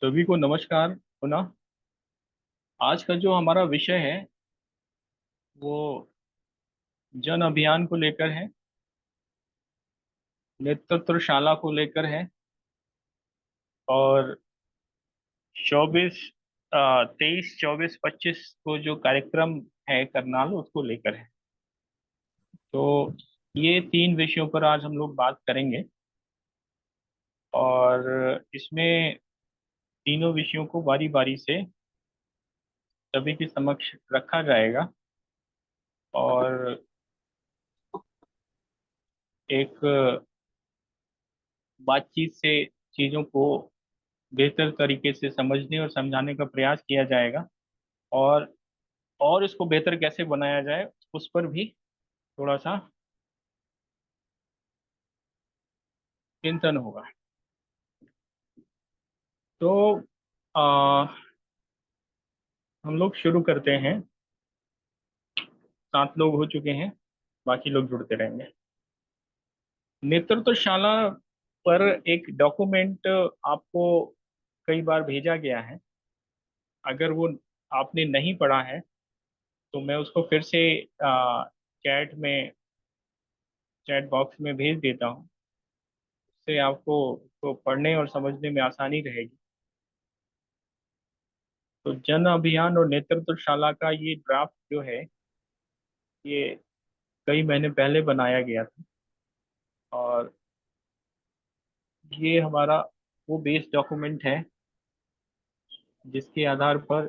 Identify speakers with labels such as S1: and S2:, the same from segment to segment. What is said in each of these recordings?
S1: सभी को नमस्कार पुनः। आज का जो हमारा विषय है वो जन अभियान को लेकर है, नेतृत्वशाला को लेकर है और 24 23 24 25 को जो कार्यक्रम है करनाल उसको लेकर है। तो ये तीन विषयों पर आज हम लोग बात करेंगे और इसमें तीनों विषयों को बारी बारी से सभी के समक्ष रखा जाएगा और एक बातचीत से चीज़ों को बेहतर तरीके से समझने और समझाने का प्रयास किया जाएगा और इसको बेहतर कैसे बनाया जाए उस पर भी थोड़ा सा चिंतन होगा। तो आ, हम लोग शुरू करते हैं। 7 लोग हो चुके हैं, बाकी लोग जुड़ते रहेंगे। नेतृत्वशाला पर एक डॉक्यूमेंट आपको कई बार भेजा गया है। अगर वो आपने नहीं पढ़ा है तो मैं उसको फिर से चैट में चैट बॉक्स में भेज देता हूँ। उससे आपको तो पढ़ने और समझने में आसानी रहेगी। तो जन अभियान और नेतृत्वशाला का ये ड्राफ्ट जो है ये कई महीने पहले बनाया गया था और ये हमारा वो बेस डॉक्यूमेंट है जिसके आधार पर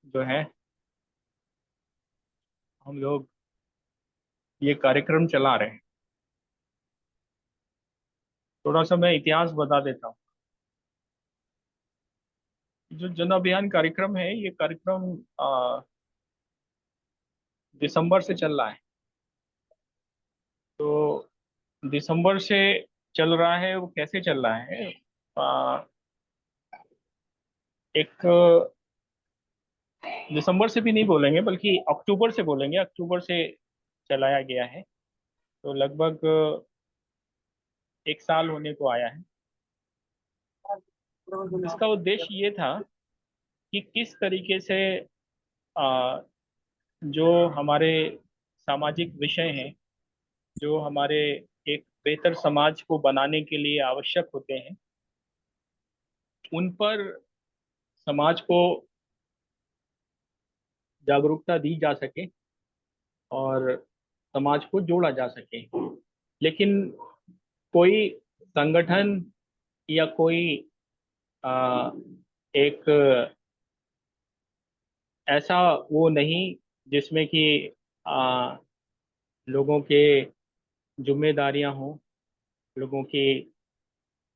S1: जो है हम लोग ये कार्यक्रम चला रहे हैं। थोड़ा सा मैं इतिहास बता देता हूँ। जो जन अभियान कार्यक्रम है ये कार्यक्रम दिसंबर से चल रहा है। तो दिसंबर से चल रहा है, वो कैसे चल रहा है? आ, एक दिसंबर से भी नहीं बोलेंगे बल्कि अक्टूबर से बोलेंगे। अक्टूबर से चलाया गया है। तो लगभग 1 साल होने को आया है। इसका उद्देश्य ये था कि किस तरीके से आ, जो हमारे सामाजिक विषय हैं, जो हमारे एक बेहतर समाज को बनाने के लिए आवश्यक होते हैं, उन पर समाज को जागरूकता दी जा सके और समाज को जोड़ा जा सके। लेकिन कोई संगठन या कोई आ, एक ऐसा वो नहीं जिसमें कि आ, लोगों के जिम्मेदारियां हों, लोगों की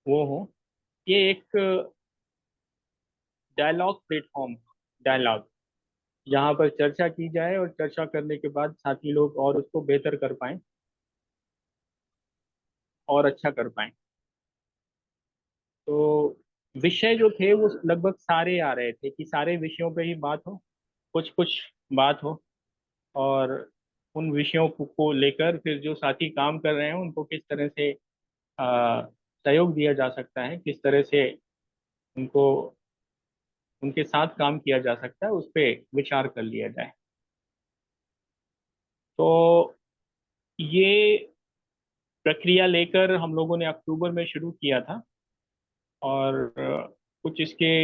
S1: वो हो। ये एक डायलॉग प्लेटफॉर्म, डायलॉग जहाँ पर चर्चा की जाए और चर्चा करने के बाद साथी लोग और उसको बेहतर कर पाएं और अच्छा कर पाएं। तो विषय जो थे वो लगभग सारे आ रहे थे कि सारे विषयों पे ही बात हो, कुछ कुछ बात हो और उन विषयों को लेकर फिर जो साथी काम कर रहे हैं उनको किस तरह से सहयोग दिया जा सकता है, किस तरह से उनको उनके साथ काम किया जा सकता है, उस पर विचार कर लिया जाए। तो ये प्रक्रिया लेकर हम लोगों ने अक्टूबर में शुरू किया था और कुछ इसके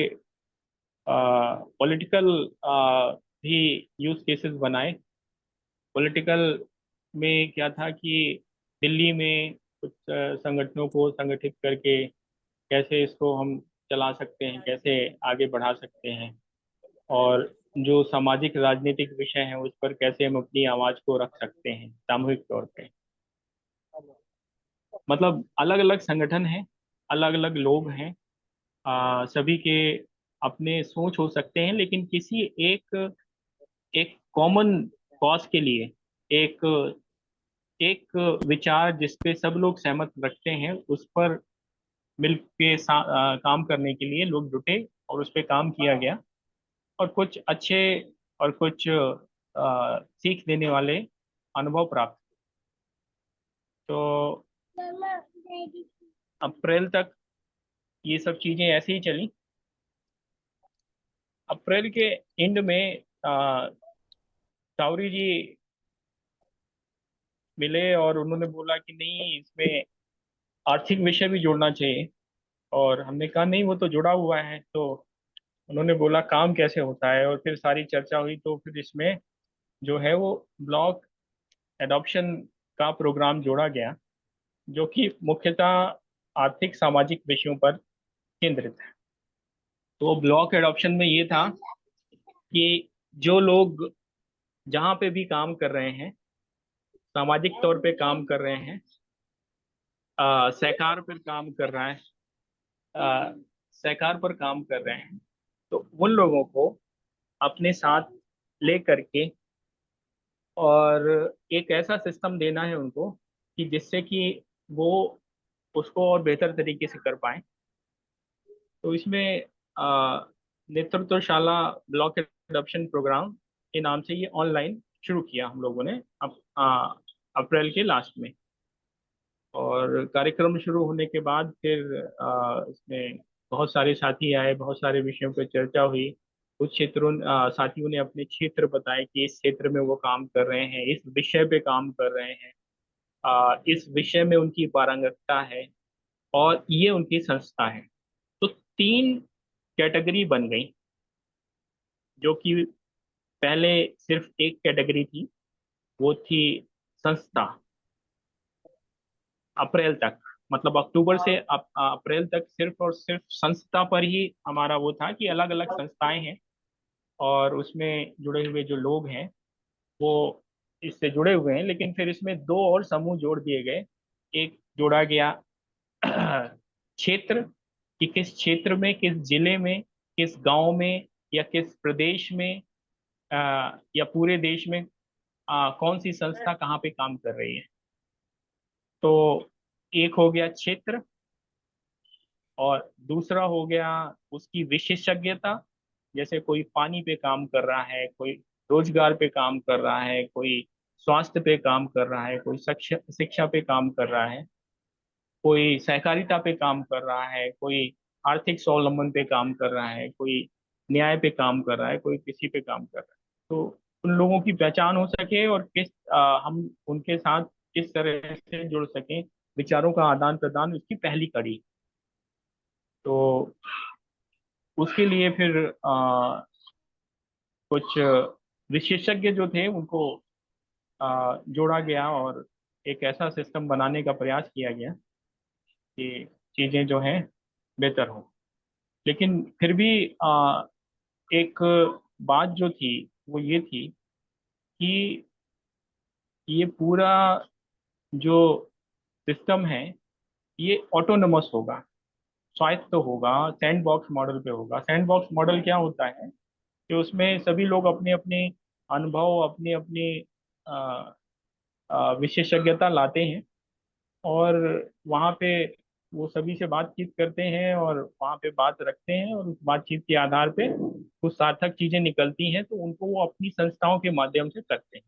S1: पॉलिटिकल भी यूज केसेस बनाए। पॉलिटिकल में क्या था कि दिल्ली में कुछ संगठनों को संगठित करके कैसे इसको हम चला सकते हैं, कैसे आगे बढ़ा सकते हैं और जो सामाजिक राजनीतिक विषय हैं उस पर कैसे हम अपनी आवाज को रख सकते हैं सामूहिक तौर पे। मतलब अलग अलग संगठन हैं, अलग अलग लोग हैं, सभी के अपने सोच हो सकते हैं, लेकिन किसी एक एक कॉमन कॉज के लिए एक एक विचार जिस पे सब लोग सहमत रखते हैं उस पर मिल के काम करने के लिए लोग जुटे और उस पे काम किया गया और कुछ अच्छे और कुछ सीख देने वाले अनुभव प्राप्त। तो अप्रैल तक ये सब चीजें ऐसे ही चली। अप्रैल के एंड में तावरी जी मिले और उन्होंने बोला कि नहीं, इसमें आर्थिक विषय भी जोड़ना चाहिए। और हमने कहा नहीं, वो तो जुड़ा हुआ है। तो उन्होंने बोला काम कैसे होता है, और फिर सारी चर्चा हुई। तो फिर इसमें जो है वो ब्लॉक एडॉप्शन का प्रोग्राम जोड़ा गया, जो कि मुख्यतः आर्थिक सामाजिक विषयों पर केंद्रित है। तो ब्लॉक एडॉप्शन में ये था कि जो लोग जहाँ पे भी काम कर रहे हैं, सामाजिक तौर पे काम कर रहे हैं, सहकार पर काम कर रहा है, अ, सहकार पर काम कर रहे हैं, तो उन लोगों को अपने साथ ले करके और एक ऐसा सिस्टम देना है उनको कि जिससे कि वो उसको और बेहतर तरीके से कर पाए। तो इसमें अ, नेतृत्वशाला ब्लॉक एडॉप्शन प्रोग्राम के नाम से ये ऑनलाइन शुरू किया हम लोगों ने अप्रैल के लास्ट में। और कार्यक्रम शुरू होने के बाद फिर इसमें बहुत सारे साथी आए, बहुत सारे विषयों पर चर्चा हुई। कुछ क्षेत्रों साथियों ने अपने क्षेत्र बताए कि इस क्षेत्र में वो काम कर रहे हैं, इस विषय पे काम कर रहे हैं, इस विषय में उनकी पारंगतता है, और ये उनकी संस्था है। तो तीन कैटेगरी बन गई, जो कि पहले सिर्फ एक कैटेगरी थी, वो थी संस्था। अप्रैल तक, मतलब अक्टूबर से अप्रैल तक सिर्फ और सिर्फ संस्था पर ही हमारा वो था कि अलग अलग संस्थाएं हैं और उसमें जुड़े हुए जो लोग हैं वो इससे जुड़े हुए हैं। लेकिन फिर इसमें दो और समूह जोड़ दिए गए। एक जोड़ा गया क्षेत्र, कि किस क्षेत्र में, किस जिले में, किस गांव में, या किस प्रदेश में, या पूरे देश में कौन सी संस्था कहाँ पे काम कर रही है। तो एक हो गया क्षेत्र, और दूसरा हो गया उसकी विशेषज्ञता। जैसे कोई पानी पे काम कर रहा है, कोई रोजगार पे काम कर रहा है, कोई स्वास्थ्य पे काम कर रहा है, कोई शिक्षा शिक्षा पे काम कर रहा है, कोई सहकारिता पे काम कर रहा है, कोई आर्थिक स्वावलंबन पे काम कर रहा है, कोई न्याय पे काम कर रहा है, कोई किसी पे काम कर रहा है। तो उन लोगों की पहचान हो सके और हम उनके साथ किस तरह से जुड़ सकें, विचारों का आदान प्रदान उसकी पहली कड़ी। तो उसके लिए फिर कुछ विशेषज्ञ जो थे उनको जोड़ा गया, और एक ऐसा सिस्टम बनाने का प्रयास किया गया कि चीजें जो हैं बेहतर हो। लेकिन फिर भी एक बात जो थी वो ये थी कि ये पूरा जो सिस्टम है ये ऑटोनमस होगा, स्वायत्त तो होगा, सैंड बॉक्स मॉडल पे होगा। सैंड बॉक्स मॉडल क्या होता है कि उसमें सभी लोग अपने अपने अनुभव, अपनी अपनी विशेषज्ञता लाते हैं, और वहाँ पे वो सभी से बातचीत करते हैं और वहाँ पे बात रखते हैं, और उस बातचीत के आधार पे कुछ सार्थक चीजें निकलती हैं तो उनको वो अपनी संस्थाओं के माध्यम से करते हैं।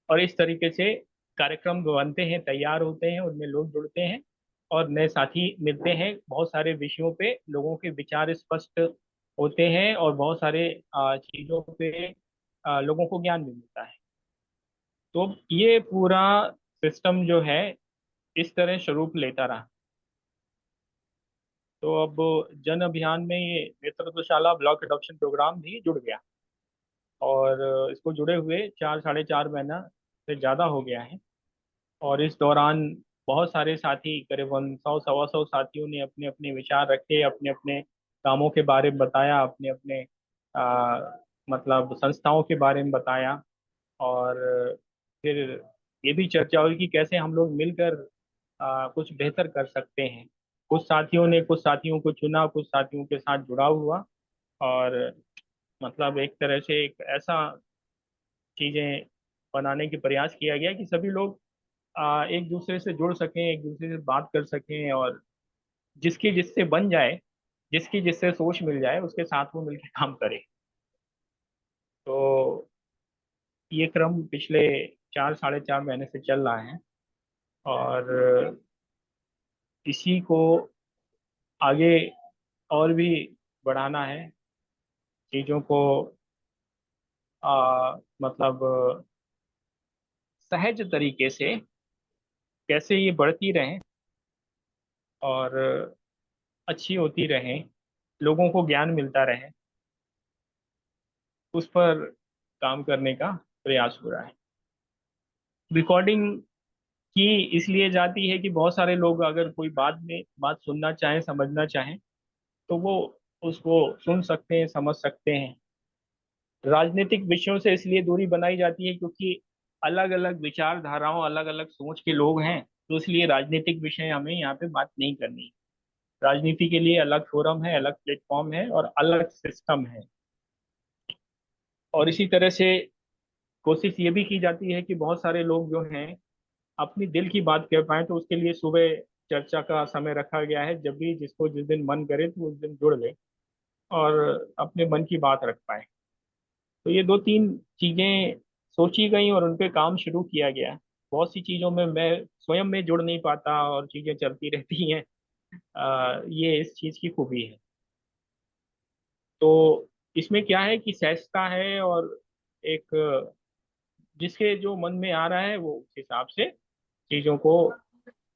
S1: और इस तरीके से कार्यक्रम बनते हैं, तैयार होते हैं, उनमें लोग जुड़ते हैं और नए साथी मिलते हैं। बहुत सारे विषयों पे लोगों के विचार स्पष्ट होते हैं और बहुत सारे चीजों पे लोगों को ज्ञान भी मिलता है। तो ये पूरा सिस्टम जो है इस तरह स्वरूप लेता रहा। तो अब जन अभियान में ये नेतृत्वशाला ब्लॉक एडॉप्शन प्रोग्राम भी जुड़ गया, और इसको जुड़े हुए 4 साढ़े 4 महीना से ज़्यादा हो गया है। और इस दौरान बहुत सारे साथी, करीबन 100 सवा 100 साथियों ने अपने अपने विचार रखे, अपने अपने कामों के बारे में बताया, अपने अपने मतलब संस्थाओं के बारे में बताया। और फिर ये भी चर्चा हुई कि कैसे हम लोग मिलकर कुछ बेहतर कर सकते हैं। कुछ साथियों ने कुछ साथियों को चुना, कुछ साथियों के साथ जुड़ा हुआ, और मतलब एक तरह से एक ऐसा चीजें बनाने की प्रयास किया गया कि सभी लोग एक दूसरे से जुड़ सकें, एक दूसरे से बात कर सकें, और जिसकी जिससे बन जाए, जिसकी जिससे सोच मिल जाए उसके साथ वो मिलकर काम करे। तो ये क्रम पिछले 4 साढ़े 4 महीने से चल रहा है। और इसी को आगे और भी बढ़ाना है, चीज़ों को मतलब सहज तरीके से कैसे ये बढ़ती रहें और अच्छी होती रहें, लोगों को ज्ञान मिलता रहे, उस पर काम करने का प्रयास हो रहा है। रिकॉर्डिंग की इसलिए जाती है कि बहुत सारे लोग अगर कोई बात सुनना चाहें, समझना चाहें, तो वो उसको सुन सकते हैं, समझ सकते हैं। राजनीतिक विषयों से इसलिए दूरी बनाई जाती है क्योंकि अलग अलग विचारधाराओं, अलग अलग सोच के लोग हैं, तो इसलिए राजनीतिक विषय हमें यहाँ पे बात नहीं करनी। राजनीति के लिए अलग फोरम है, अलग प्लेटफॉर्म है और अलग सिस्टम है। और इसी तरह से कोशिश ये भी की जाती है कि बहुत सारे लोग जो हैं अपनी दिल की बात कह पाए, तो उसके लिए सुबह चर्चा का समय रखा गया है। जब भी जिसको जिस दिन मन करे तो उस दिन जुड़ ले और अपने मन की बात रख पाए। तो ये दो तीन चीजें सोची गई और उन पे काम शुरू किया गया। बहुत सी चीजों में मैं स्वयं में जुड़ नहीं पाता और चीजें चलती रहती हैं। ये इस चीज की खूबी है। तो इसमें क्या है कि सहजता है और एक जिसके जो मन में आ रहा है वो उस हिसाब से चीजों को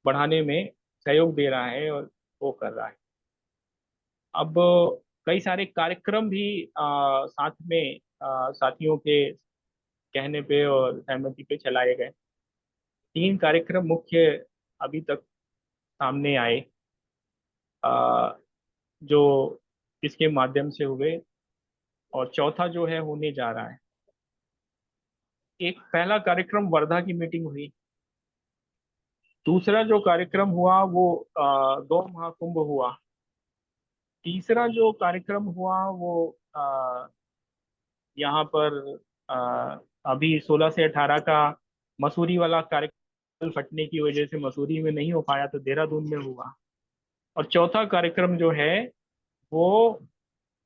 S1: बढ़ाने में सहयोग दे रहा है और वो कर रहा है। अब कई सारे कार्यक्रम भी साथ में साथियों के कहने पे और सहमति पे चलाए गए। तीन कार्यक्रम मुख्य अभी तक सामने आए, आ, जो इसके माध्यम से हुए, और चौथा जो है होने जा रहा है। एक पहला कार्यक्रम वर्धा की मीटिंग हुई। दूसरा जो कार्यक्रम हुआ वो गौ महाकुंभ हुआ। तीसरा जो कार्यक्रम हुआ वो यहाँ पर आ, अभी 16 से 18 का मसूरी वाला कार्यक्रम फटने की वजह से मसूरी में नहीं हो पाया, तो देहरादून में हुआ। और चौथा कार्यक्रम जो है वो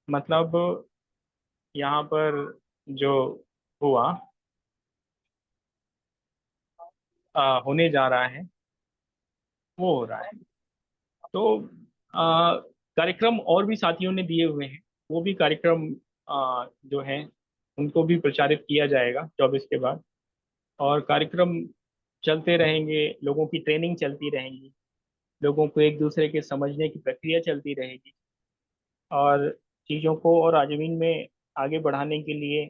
S1: मतलब यहाँ पर जो हुआ, होने जा रहा है, वो हो रहा है। तो कार्यक्रम और भी साथियों ने दिए हुए हैं। वो भी कार्यक्रम जो हैं उनको भी प्रचारित किया जाएगा 24 के बाद। और कार्यक्रम चलते रहेंगे, लोगों की ट्रेनिंग चलती रहेंगी, लोगों को एक दूसरे के समझने की प्रक्रिया चलती रहेगी, और चीज़ों को और आजमीन में आगे बढ़ाने के लिए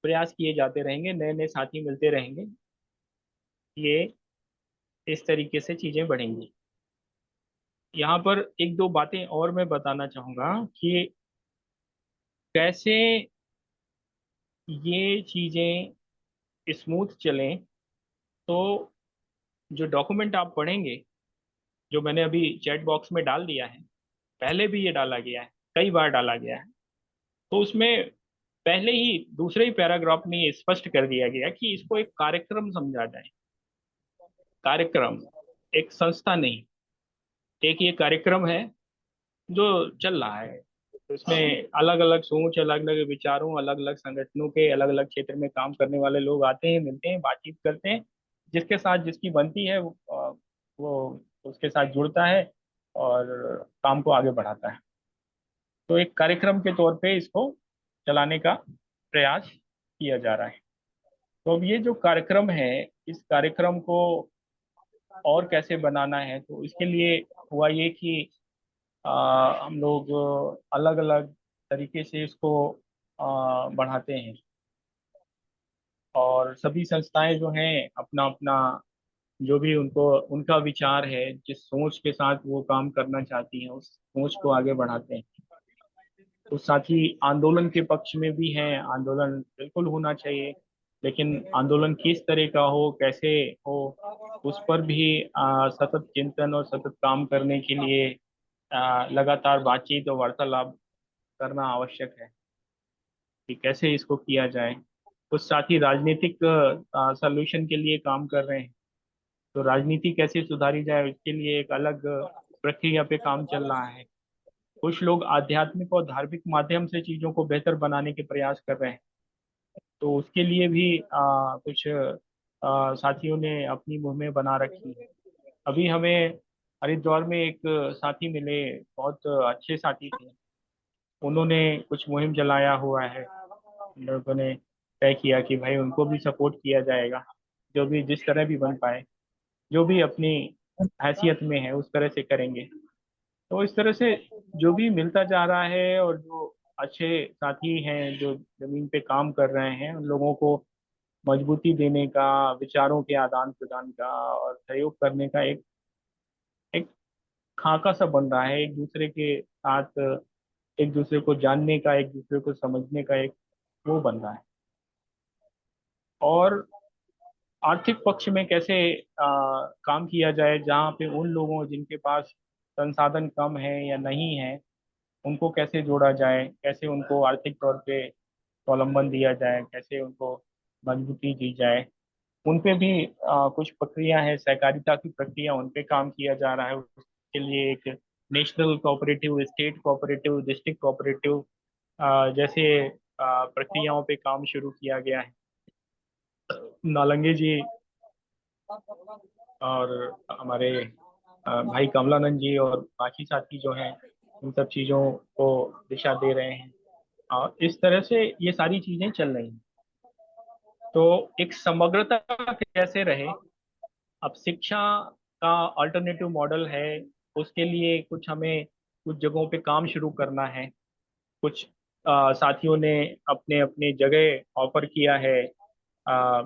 S1: प्रयास किए जाते रहेंगे, नए नए साथी मिलते रहेंगे। ये इस तरीके से चीज़ें बढ़ेंगी। यहाँ पर एक दो बातें और मैं बताना चाहूँगा कि कैसे ये चीज़ें स्मूथ चलें। तो जो डॉक्यूमेंट आप पढ़ेंगे, जो मैंने अभी चैट बॉक्स में डाल दिया है, पहले भी ये डाला गया है, कई बार डाला गया है, तो उसमें पहले ही दूसरे ही पैराग्राफ में ये स्पष्ट कर दिया गया कि इसको एक कार्यक्रम समझा जाए। कार्यक्रम, एक संस्था नहीं। एक ये कार्यक्रम है जो चल रहा है। तो इसमें अलग अलग सोच, अलग अलग विचारों, अलग अलग संगठनों के अलग अलग क्षेत्र में काम करने वाले लोग आते हैं, मिलते हैं, बातचीत करते हैं। जिसके साथ जिसकी बनती है वो उसके साथ जुड़ता है और काम को आगे बढ़ाता है। तो एक कार्यक्रम के तौर पे इसको चलाने का प्रयास किया जा रहा है। तो अब ये जो कार्यक्रम है, इस कार्यक्रम को और कैसे बनाना है, तो इसके लिए हुआ ये कि हम लोग अलग अलग तरीके से इसको बढ़ाते हैं। और सभी संस्थाएं जो हैं अपना अपना जो भी उनको उनका विचार है, जिस सोच के साथ वो काम करना चाहती हैं, उस सोच को आगे बढ़ाते हैं। तो साथ ही आंदोलन के पक्ष में भी हैं, आंदोलन बिल्कुल होना चाहिए, लेकिन आंदोलन किस तरह का हो, कैसे हो, उस पर भी सतत चिंतन और सतत काम करने के लिए लगातार बातचीत और वार्तालाप करना आवश्यक है कि कैसे इसको किया जाए। कुछ साथी राजनीतिक सॉल्यूशन के लिए काम कर रहे हैं, तो राजनीति कैसे सुधारी जाए उसके लिए एक अलग प्रक्रिया पे काम चल रहा है। कुछ लोग आध्यात्मिक और धार्मिक माध्यम से चीजों को बेहतर बनाने के प्रयास कर रहे हैं, तो उसके लिए भी कुछ साथियों ने अपनी मुहिमें बना रखी हैं। अभी हमें हरिद्वार में एक साथी मिले, बहुत अच्छे साथी थे। उन्होंने कुछ मुहिम चलाया हुआ है। उन लोगों ने तय किया कि भाई उनको भी सपोर्ट किया जाएगा, जो भी जिस तरह भी बन पाए, जो भी अपनी हैसियत में है उस तरह से करेंगे। तो इस तरह से जो भी मिलता जा रहा है, और जो अच्छे साथी हैं जो जमीन पे काम कर रहे हैं, उन लोगों को मजबूती देने का, विचारों के आदान प्रदान का और सहयोग करने का एक एक खाका सा बन रहा है, एक दूसरे के साथ एक दूसरे को जानने का, एक दूसरे को समझने का एक वो बन रहा है। और आर्थिक पक्ष में कैसे काम किया जाए, जहाँ पे उन लोगों जिनके पास संसाधन कम है या नहीं है, उनको कैसे जोड़ा जाए, कैसे उनको आर्थिक तौर पे स्वावलंबन दिया जाए, कैसे उनको मजबूती दी जाए, उन पे भी कुछ प्रक्रिया है, सहकारिता की प्रक्रिया, उन पे काम किया जा रहा है। उसके लिए एक national cooperative, state cooperative, district cooperative जैसे प्रक्रियाओं पे काम शुरू किया गया है। नालंगे जी और हमारे भाई कमलानंद जी और बाकी साथी जो हैं, इन सब चीज़ों को दिशा दे रहे हैं। और इस तरह से ये सारी चीज़ें चल रही हैं। तो एक समग्रता कैसे रहे। अब शिक्षा का अल्टरनेटिव मॉडल है, उसके लिए कुछ हमें कुछ जगहों पे काम शुरू करना है। कुछ साथियों ने अपने अपने जगह ऑफर किया है,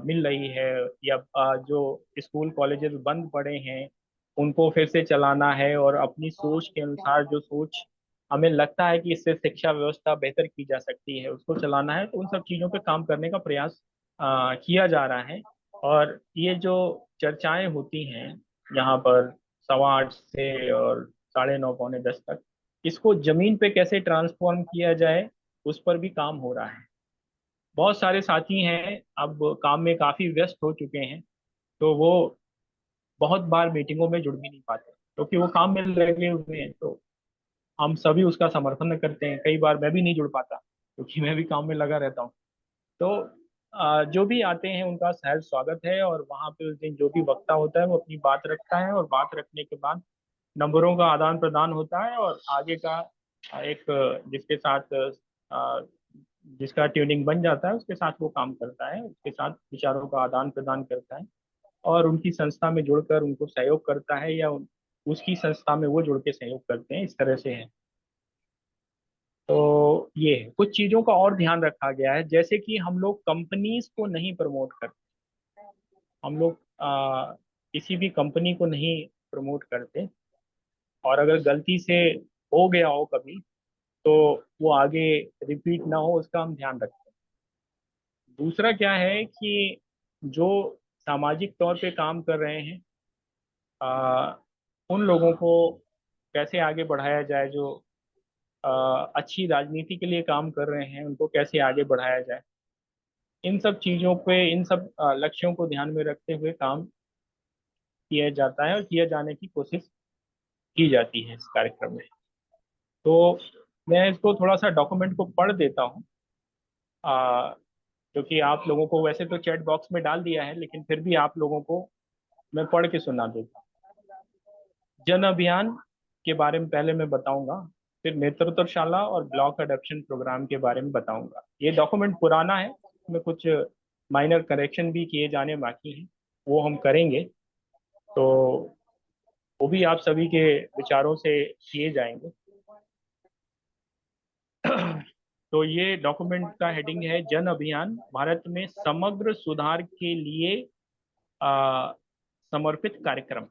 S1: मिल रही है, या जो स्कूल कॉलेजेस बंद पड़े हैं उनको फिर से चलाना है, और अपनी सोच के अनुसार जो सोच हमें लगता है कि इससे शिक्षा व्यवस्था बेहतर की जा सकती है उसको चलाना है। तो उन सब चीज़ों पे काम करने का प्रयास किया जा रहा है। और ये जो चर्चाएं होती हैं यहाँ पर 8:15 से और 9:30 पौने 10 तक, इसको जमीन पे कैसे ट्रांसफॉर्म किया जाए, उस पर भी काम हो रहा है। बहुत सारे साथी हैं अब काम में काफी व्यस्त हो चुके हैं, तो वो बहुत बार मीटिंगों में जुड़ भी नहीं पाते क्योंकि वो काम में लगे हुए हैं। तो हम सभी उसका समर्थन करते हैं। कई बार मैं भी नहीं जुड़ पाता क्योंकि मैं भी काम में लगा रहता हूँ। तो जो भी आते हैं उनका सहर्ष स्वागत है, और वहाँ पे उस दिन जो भी वक्ता होता है वो अपनी बात रखता है, और बात रखने के बाद नंबरों का आदान प्रदान होता है, और आगे का एक जिसके साथ जिसका ट्यूनिंग बन जाता है उसके साथ वो काम करता है, उसके साथ विचारों का आदान प्रदान करता है, और उनकी संस्था में जुड़कर उनको सहयोग करता है, या उसकी संस्था में वो जुड़ के सहयोग करते हैं, इस तरह से है। तो ये है, कुछ चीजों का और ध्यान रखा गया है, जैसे कि हम लोग कंपनीज को नहीं प्रमोट करते। हम लोग किसी भी कंपनी को नहीं प्रमोट करते, और अगर गलती से हो गया हो कभी, तो वो आगे रिपीट ना हो, उसका हम ध्यान रखते हैं। दूसरा क्या है कि जो सामाजिक तौर पे काम कर रहे हैं, आ, उन लोगों को कैसे आगे बढ़ाया जाए, जो अच्छी राजनीति के लिए काम कर रहे हैं उनको कैसे आगे बढ़ाया जाए। इन सब चीज़ों पे, इन सब लक्ष्यों को ध्यान में रखते हुए काम किया जाता है और किया जाने की कोशिश की जाती है इस कार्यक्रम में। तो मैं इसको थोड़ा सा डॉक्यूमेंट को पढ़ देता हूँ, क्योंकि आप लोगों को वैसे तो चैट बॉक्स में डाल दिया है, लेकिन फिर भी आप लोगों को मैं पढ़ के सुना देता हूँ। जन अभियान के बारे में पहले मैं बताऊंगा, फिर नेतृत्वशाला और ब्लॉक अडॉप्शन प्रोग्राम के बारे में बताऊंगा। ये डॉक्यूमेंट पुराना है, इसमें कुछ माइनर करेक्शन भी किए जाने बाकी हैं, वो हम करेंगे। तो वो भी आप सभी के विचारों से किए जाएंगे। तो ये डॉक्यूमेंट का हेडिंग है जन अभियान भारत में समग्र सुधार के लिए आ, समर्पित कार्यक्रम।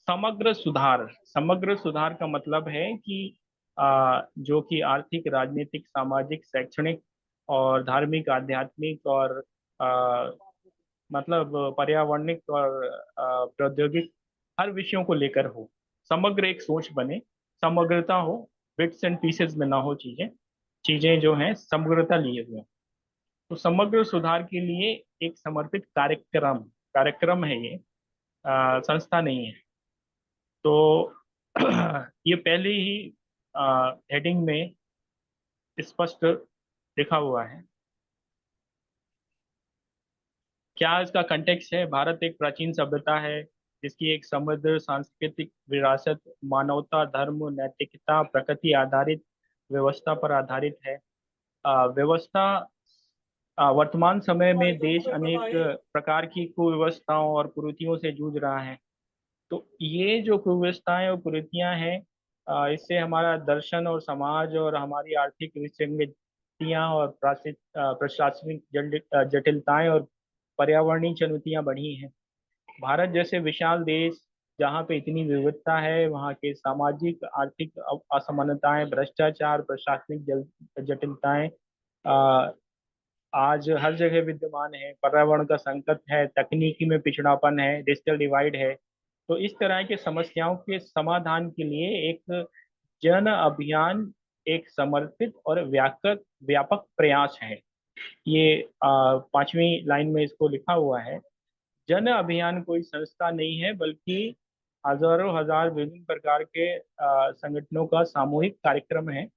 S1: समग्र सुधार, समग्र सुधार का मतलब है कि जो कि आर्थिक, राजनीतिक, सामाजिक, शैक्षणिक और धार्मिक, आध्यात्मिक और आ, मतलब पर्यावरणिक और प्रौद्योगिक, हर विषयों को लेकर हो। समग्र एक सोच बने, समग्रता हो, बिट्स एंड पीसेस में ना हो चीजें, चीजें जो हैं समग्रता लिए हुए हैं। तो समग्र सुधार के लिए एक समर्पित कार्यक्रम, कार्यक्रम है ये, संस्था नहीं है। तो ये पहले ही हेडिंग में स्पष्ट लिखा हुआ है। क्या इसका कंटेक्स्ट है? भारत एक प्राचीन सभ्यता है इसकी एक समृद्ध सांस्कृतिक विरासत, मानवता, धर्म, नैतिकता, प्रकृति आधारित व्यवस्था पर आधारित है। व्यवस्था वर्तमान समय में देश अनेक प्रकार की कुव्यवस्थाओं और कुरीतियों से जूझ रहा है। तो ये जो कुव्यवस्थाएं और कुरीतियां हैं, इससे हमारा दर्शन और समाज और हमारी आर्थिक विसंगतियां और प्रशासनिक जटिलताएं और पर्यावरणीय चुनौतियां बढ़ी हैं। भारत जैसे विशाल देश जहाँ पे इतनी विविधता है, वहाँ के सामाजिक आर्थिक असमानताएं, भ्रष्टाचार, प्रशासनिक जटिलताएं आज हर जगह विद्यमान है। पर्यावरण का संकट है, तकनीकी में पिछड़ापन है, डिजिटल डिवाइड है। तो इस तरह के समस्याओं के समाधान के लिए एक जन अभियान एक समर्पित और व्यापक व्यापक प्रयास है। ये 5वीं लाइन में इसको लिखा हुआ है। जन अभियान कोई संस्था नहीं है, बल्कि हजारों हजार विभिन्न प्रकार के संगठनों का सामूहिक कार्यक्रम है।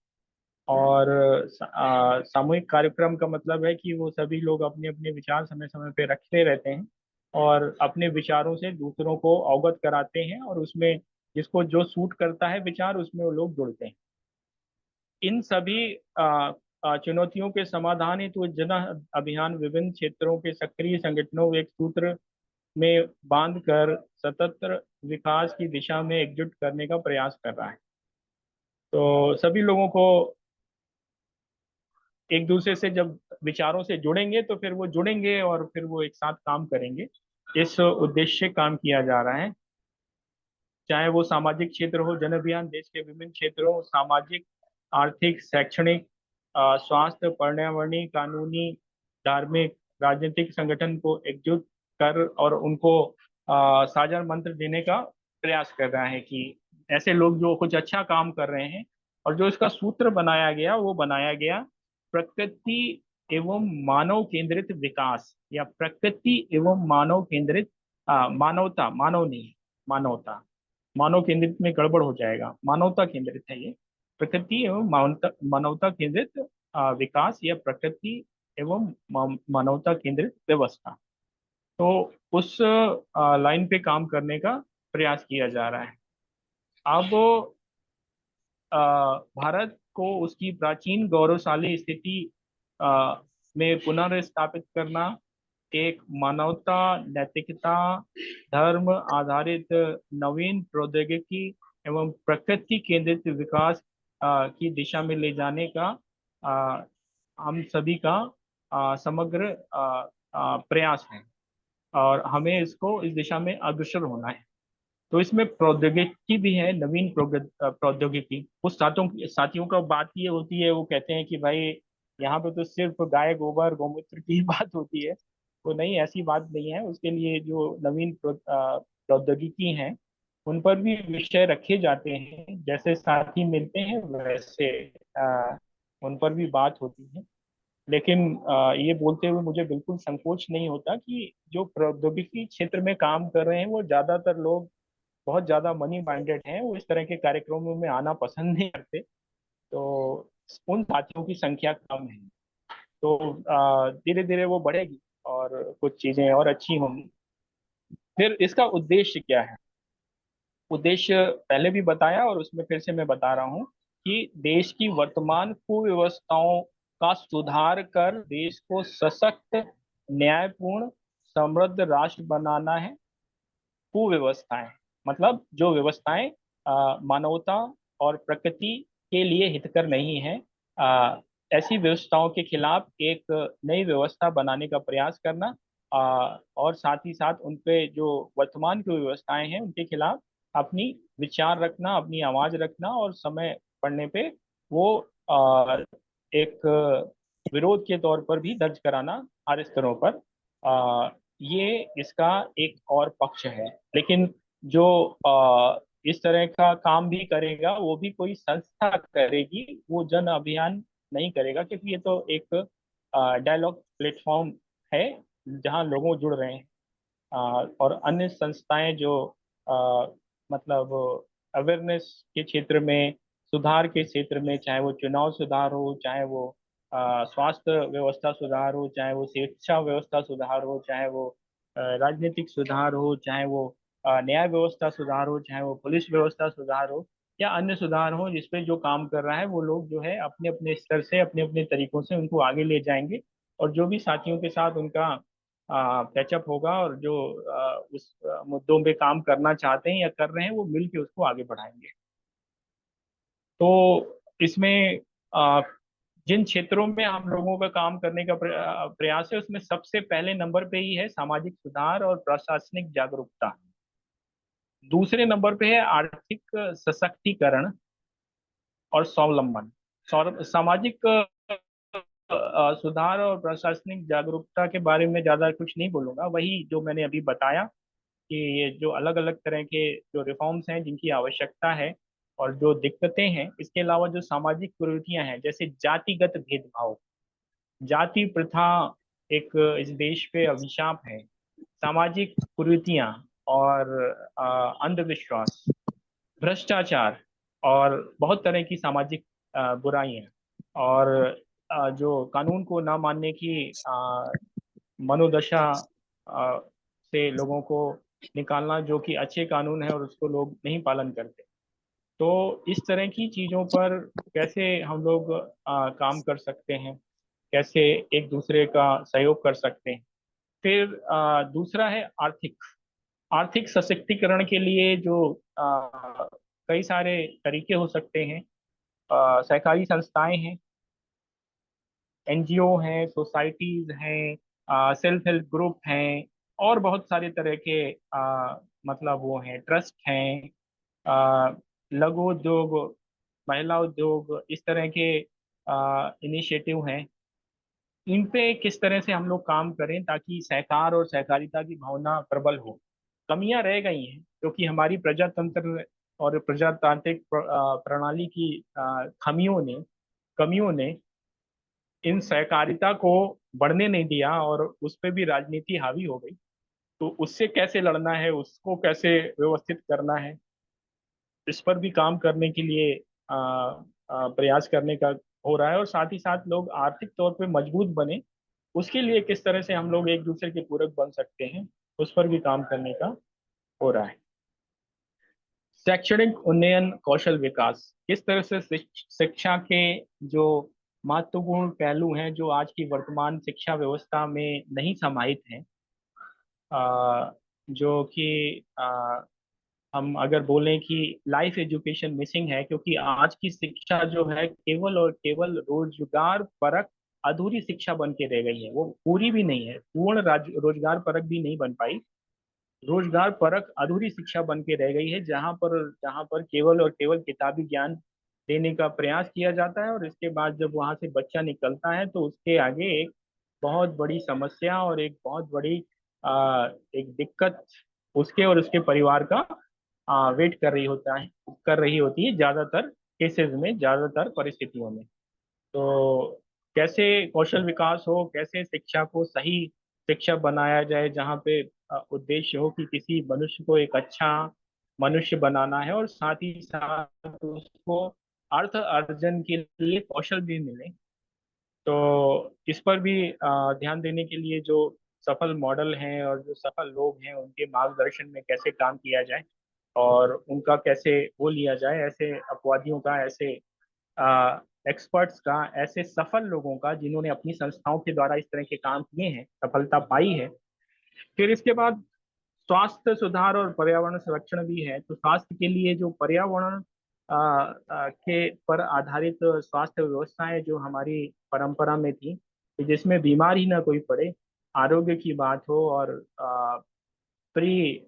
S1: और सामूहिक कार्यक्रम का मतलब है कि वो सभी लोग अपने अपने विचार समय समय पे रखते रहते हैं और अपने विचारों से दूसरों को अवगत कराते हैं, और उसमें जिसको जो सूट करता है विचार, उसमें वो लोग जुड़ते हैं। इन सभी चुनौतियों के समाधान हेतु जन अभियान विभिन्न क्षेत्रों के सक्रिय संगठनों को एक सूत्र में बांध कर सतत विकास की दिशा में एकजुट करने का प्रयास कर रहा है। तो सभी लोगों को एक दूसरे से जब विचारों से जुड़ेंगे तो फिर वो जुड़ेंगे और फिर वो एक साथ काम करेंगे। इस उद्देश्य से काम किया जा रहा है। चाहे वो सामाजिक क्षेत्र हो, जन अभियान देश के विभिन्न क्षेत्रों, सामाजिक, आर्थिक, शैक्षणिक, स्वास्थ्य, पर्यावरणीय, कानूनी, धार्मिक, राजनीतिक संगठन को एकजुट कर और उनको साझा मंत्र देने का प्रयास कर रहा है कि ऐसे लोग जो कुछ अच्छा काम कर रहे हैं। और जो इसका सूत्र बनाया गया वो बनाया गया प्रकृति एवं मानव केंद्रित विकास, या प्रकृति एवं मानव केंद्रित मानवता, मानव नहीं, मानवता, मानव केंद्रित में गड़बड़ हो जाएगा, मानवता केंद्रित है ये। प्रकृति एवं मानवता मानवता केंद्रित विकास, या प्रकृति एवं मानवता केंद्रित व्यवस्था। तो उस लाइन पे काम करने का प्रयास किया जा रहा है। अब अ, भारत को उसकी प्राचीन गौरवशाली स्थिति अ, में पुनर्स्थापित करना, एक मानवता, नैतिकता, धर्म आधारित नवीन प्रौद्योगिकी एवं प्रकृति केंद्रित विकास की दिशा में ले जाने का अ, हम सभी का समग्र प्रयास है, और हमें इसको इस दिशा में अग्रसर होना है। तो इसमें प्रौद्योगिकी भी है, नवीन प्रौद्योगिकी। कुछ साथियों का बात ये होती है, वो कहते हैं कि भाई यहाँ पे तो सिर्फ गाय गोबर गौमूत्र की ही बात होती है। तो नहीं, ऐसी बात नहीं है। उसके लिए जो नवीन प्रौद्योगिकी हैं, उन पर भी विषय रखे जाते हैं। जैसे साथी मिलते हैं वैसे उन पर भी बात होती है। लेकिन ये बोलते हुए मुझे बिल्कुल संकोच नहीं होता कि जो प्रौद्योगिकी क्षेत्र में काम कर रहे हैं वो ज्यादातर लोग बहुत ज्यादा मनी माइंडेड हैं, वो इस तरह के कार्यक्रमों में आना पसंद नहीं करते। तो उन साथियों की संख्या कम है। तो धीरे धीरे वो बढ़ेगी और कुछ चीजें और अच्छी होंगी। फिर इसका उद्देश्य क्या है? उद्देश्य पहले भी बताया और उसमें फिर से मैं बता रहा हूँ कि देश की वर्तमान कुव्यवस्थाओं का सुधार कर देश को सशक्त, न्यायपूर्ण, समृद्ध राष्ट्र बनाना है। कुव्यवस्थाएं मतलब जो व्यवस्थाएं मानवता और प्रकृति के लिए हितकर नहीं है, ऐसी व्यवस्थाओं के खिलाफ एक नई व्यवस्था बनाने का प्रयास करना। और साथ ही साथ उन पे जो वर्तमान की व्यवस्थाएं हैं उनके खिलाफ अपनी विचार रखना, अपनी आवाज रखना, और समय पड़ने पे वो एक विरोध के तौर पर भी दर्ज कराना हर स्तरों पर। ये इसका एक और पक्ष है। लेकिन जो इस तरह का काम भी करेगा वो भी कोई संस्था करेगी, वो जन अभियान नहीं करेगा, क्योंकि ये तो एक डायलॉग प्लेटफॉर्म है जहाँ लोगों जुड़ रहे हैं। और अन्य संस्थाएं जो अ, मतलब अवेयरनेस के क्षेत्र में, सुधार के क्षेत्र में, चाहे वो चुनाव सुधार हो, चाहे वो स्वास्थ्य व्यवस्था सुधार हो, चाहे वो शिक्षा व्यवस्था सुधार हो, चाहे वो राजनीतिक सुधार हो, चाहे वो न्याय व्यवस्था सुधार हो, चाहे वो पुलिस व्यवस्था सुधार हो या अन्य सुधार हो, जिसपे जो काम कर रहा है वो लोग जो है अपने अपने स्तर से, अपने अपने तरीकों से उनको आगे ले जाएंगे। और जो भी साथियों के साथ उनका पैचअप होगा और जो उस मुद्दों पे काम करना चाहते हैं या कर रहे हैं, वो मिल के उसको आगे बढ़ाएंगे। तो इसमें अ, जिन क्षेत्रों में हम लोगों का काम करने का प्रयास है, उसमें सबसे पहले नंबर पे ही है सामाजिक सुधार और प्रशासनिक जागरूकता। दूसरे नंबर पे है आर्थिक सशक्तिकरण और स्वावलंबन। सामाजिक सुधार और प्रशासनिक जागरूकता के बारे में ज्यादा कुछ नहीं बोलूंगा। वही जो मैंने अभी बताया कि ये जो अलग अलग तरह के जो रिफॉर्म्स हैं जिनकी आवश्यकता है और जो दिक्कतें हैं, इसके अलावा जो सामाजिक कुरीतियां हैं, जैसे जातिगत भेदभाव, जाति प्रथा एक इस देश पे अभिशाप है। सामाजिक कुरीतियां और अंधविश्वास, भ्रष्टाचार और बहुत तरह की सामाजिक बुराइयां, और जो कानून को ना मानने की मनोदशा से लोगों को निकालना, जो कि अच्छे कानून है और उसको लोग नहीं पालन करते। तो इस तरह की चीजों पर कैसे हम लोग काम कर सकते हैं, कैसे एक दूसरे का सहयोग कर सकते हैं। फिर दूसरा है आर्थिक आर्थिक सशक्तिकरण के लिए जो कई सारे तरीके हो सकते हैं। सहकारी संस्थाएं हैं, एनजीओ हैं, सोसाइटीज हैं, सेल्फ हेल्प ग्रुप हैं, और बहुत सारे तरह के मतलब वो हैं, ट्रस्ट हैं, लघु उद्योग, महिला उद्योग, इस तरह के इनिशिएटिव हैं। इन पे किस तरह से हम लोग काम करें ताकि सहकार और सहकारिता की भावना प्रबल हो। कमियां रह गई हैं क्योंकि हमारी प्रजातंत्र और प्रजातांत्रिक प्रणाली की कमियों ने इन सहकारिता को बढ़ने नहीं दिया और उस पर भी राजनीति हावी हो गई। तो उससे कैसे लड़ना है, उसको कैसे व्यवस्थित करना है, इस पर भी काम करने के लिए प्रयास करने का हो रहा है। और साथ ही साथ लोग आर्थिक तौर पे मजबूत बने, उसके लिए किस तरह से हम लोग एक दूसरे के पूरक बन सकते हैं, उस पर भी काम करने का हो रहा है। शैक्षणिक उन्नयन, कौशल विकास, किस तरह से शिक्षा के जो महत्वपूर्ण पहलू हैं जो आज की वर्तमान शिक्षा व्यवस्था में नहीं समाहित हैं, जो कि हम अगर बोलें कि लाइफ एजुकेशन मिसिंग है, क्योंकि आज की शिक्षा जो है केवल और केवल रोजगार परक अधूरी शिक्षा बन के रह गई है। वो पूरी भी नहीं है, पूर्ण रोजगार परक भी नहीं बन पाई। रोजगार परक अधूरी शिक्षा बन के रह गई है, जहाँ पर केवल और केवल किताबी ज्ञान देने का प्रयास किया जाता है, और इसके बाद जब वहां से बच्चा निकलता है तो उसके आगे एक बहुत बड़ी समस्या और एक बहुत बड़ी एक दिक्कत उसके और उसके परिवार का वेट कर रही होती है, ज्यादातर केसेस में, ज्यादातर परिस्थितियों में। तो कैसे कौशल विकास हो, कैसे शिक्षा को सही शिक्षा बनाया जाए, जहाँ पे उद्देश्य हो कि किसी मनुष्य को एक अच्छा मनुष्य बनाना है और साथ ही साथ उसको अर्थ अर्जन के लिए कौशल भी मिले। तो इस पर भी ध्यान देने के लिए जो सफल मॉडल हैं और जो सफल लोग हैं, उनके मार्गदर्शन में कैसे काम किया जाए और उनका कैसे वो लिया जाए, ऐसे अपवादियों का, ऐसे एक्सपर्ट्स का, ऐसे सफल लोगों का जिन्होंने अपनी संस्थाओं के द्वारा इस तरह के काम किए हैं, सफलता पाई है। फिर इसके बाद स्वास्थ्य सुधार और पर्यावरण संरक्षण भी है। तो स्वास्थ्य के लिए जो पर्यावरण के पर आधारित स्वास्थ्य व्यवस्थाएं जो हमारी परंपरा में थी, कि जिसमें बीमार ही ना कोई पड़े, आरोग्य की बात हो और प्री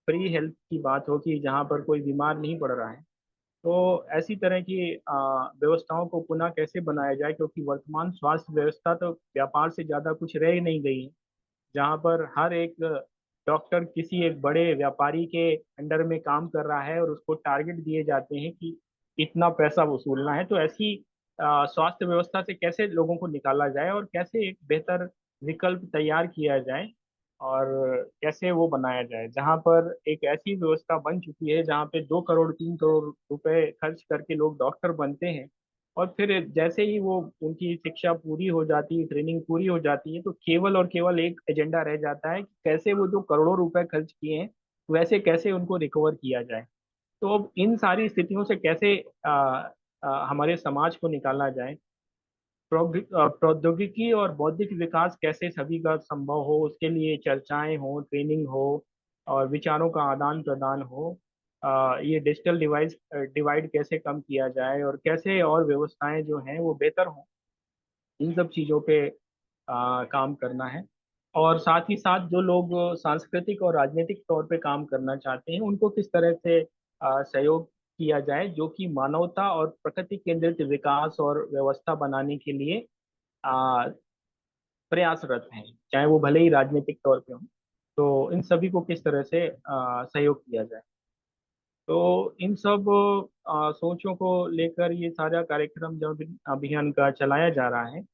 S1: प्री हेल्थ की बात हो कि जहाँ पर कोई बीमार नहीं पड़ रहा है। तो ऐसी तरह की व्यवस्थाओं को पुनः कैसे बनाया जाए, क्योंकि वर्तमान स्वास्थ्य व्यवस्था तो व्यापार से ज्यादा कुछ रह ही नहीं गई है, जहाँ पर हर एक डॉक्टर किसी एक बड़े व्यापारी के अंडर में काम कर रहा है और उसको टारगेट दिए जाते हैं कि इतना पैसा वसूलना है। तो ऐसी स्वास्थ्य व्यवस्था से कैसे लोगों को निकाला जाए और कैसे एक बेहतर विकल्प तैयार किया जाए और कैसे वो बनाया जाए, जहाँ पर एक ऐसी व्यवस्था बन चुकी है जहाँ पे 2 करोड़ 3 करोड़ रुपए खर्च करके लोग डॉक्टर बनते हैं, और फिर जैसे ही वो उनकी शिक्षा पूरी हो जाती है, ट्रेनिंग पूरी हो जाती है, तो केवल और केवल एक एजेंडा रह जाता है कि कैसे वो जो करोड़ों रुपए खर्च किए हैं वैसे कैसे उनको रिकवर किया जाए। तो अब इन सारी स्थितियों से कैसे हमारे समाज को निकाला जाए, प्रौद्योगिकी और बौद्धिक विकास कैसे सभी का संभव हो, उसके लिए चर्चाएं हो, ट्रेनिंग हो, और विचारों का आदान प्रदान हो। ये डिजिटल डिवाइड कैसे कम किया जाए, और कैसे और व्यवस्थाएं जो हैं वो बेहतर हों, इन सब चीज़ों पे काम करना है। और साथ ही साथ जो लोग सांस्कृतिक और राजनीतिक तौर पे काम करना चाहते हैं, उनको किस तरह से सहयोग किया जाए, जो कि मानवता और प्रकृति केंद्रित विकास और व्यवस्था बनाने के लिए आ, प्रयासरत हैं, चाहे वो भले ही राजनीतिक तौर पे हो। तो इन सभी को किस तरह से सहयोग किया जाए। तो इन सब सोचों को लेकर ये सारा कार्यक्रम जो अभियान का चलाया जा रहा है।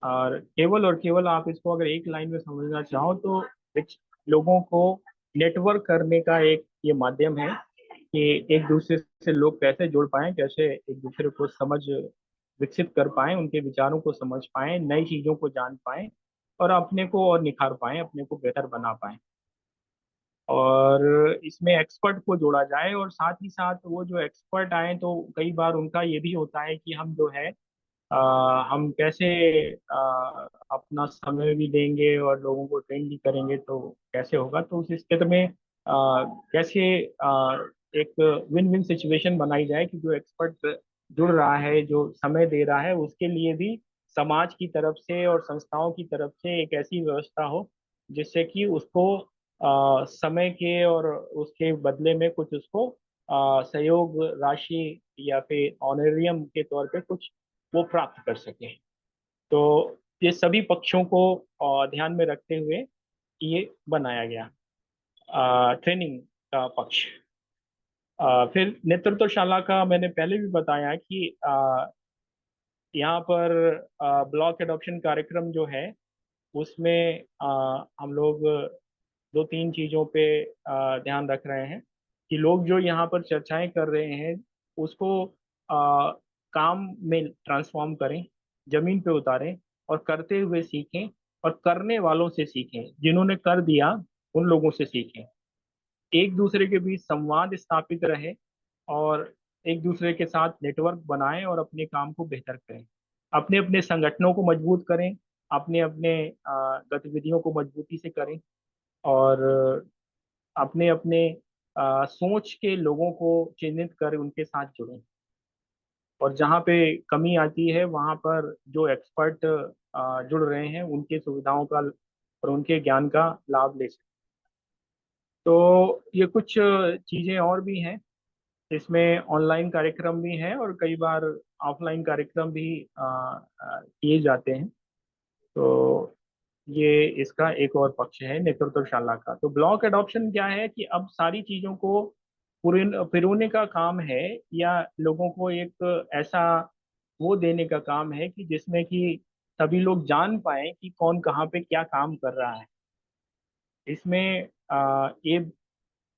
S1: और केवल आप इसको अगर एक लाइन में समझना चाहो तो लोगों को नेटवर्क करने का एक ये माध्यम है कि एक दूसरे से लोग कैसे जुड़ पाएं, कैसे एक दूसरे को समझ विकसित कर पाएं, उनके विचारों को समझ पाएं, नई चीजों को जान पाएं, और अपने को और निखार पाएं, अपने को बेहतर बना पाएं। और इसमें एक्सपर्ट को जोड़ा जाए, और साथ ही साथ वो जो एक्सपर्ट आए तो कई बार उनका ये भी होता है कि हम जो है हम कैसे अपना समय भी देंगे और लोगों को ट्रेन भी करेंगे, तो कैसे होगा। तो उस क्षेत्र में कैसे एक विन विन सिचुएशन बनाई जाए कि जो एक्सपर्ट जुड़ रहा है, जो समय दे रहा है, उसके लिए भी समाज की तरफ से और संस्थाओं की तरफ से एक ऐसी व्यवस्था हो जिससे कि उसको समय के और उसके बदले में कुछ उसको सहयोग राशि या फिर ऑनरेरियम के तौर पे कुछ वो प्राप्त कर सके। तो ये सभी पक्षों को ध्यान में रखते हुए ये बनाया गया ट्रेनिंग का पक्ष। फिर नेतृत्वशाला का मैंने पहले भी बताया कि यहाँ पर ब्लॉक एडॉप्शन कार्यक्रम जो है उसमें हम लोग दो तीन चीज़ों पे ध्यान रख रहे हैं कि लोग जो यहाँ पर चर्चाएं कर रहे हैं उसको काम में ट्रांसफॉर्म करें, जमीन पे उतारें, और करते हुए सीखें, और करने वालों से सीखें, जिन्होंने कर दिया उन लोगों से सीखें। एक दूसरे के बीच संवाद स्थापित रहे, और एक दूसरे के साथ नेटवर्क बनाएं और अपने काम को बेहतर करें, अपने अपने संगठनों को मजबूत करें, अपने अपने गतिविधियों को मजबूती से करें, और अपने अपने सोच के लोगों को चिन्हित कर उनके साथ जुड़ें, और जहाँ पे कमी आती है वहाँ पर जो एक्सपर्ट जुड़ रहे हैं उनके सुविधाओं का और उनके ज्ञान का लाभ ले सकें। तो ये कुछ चीज़ें और भी हैं, इसमें ऑनलाइन कार्यक्रम भी हैं और कई बार ऑफलाइन कार्यक्रम भी किए जाते हैं। तो ये इसका एक और पक्ष है नेतृत्वशाला का। तो ब्लॉक एडॉप्शन क्या है कि अब सारी चीजों को पिरोने का काम है, या लोगों को एक ऐसा वो देने का काम है कि जिसमें कि सभी लोग जान पाए कि कौन कहाँ पे क्या काम कर रहा है। इसमें ये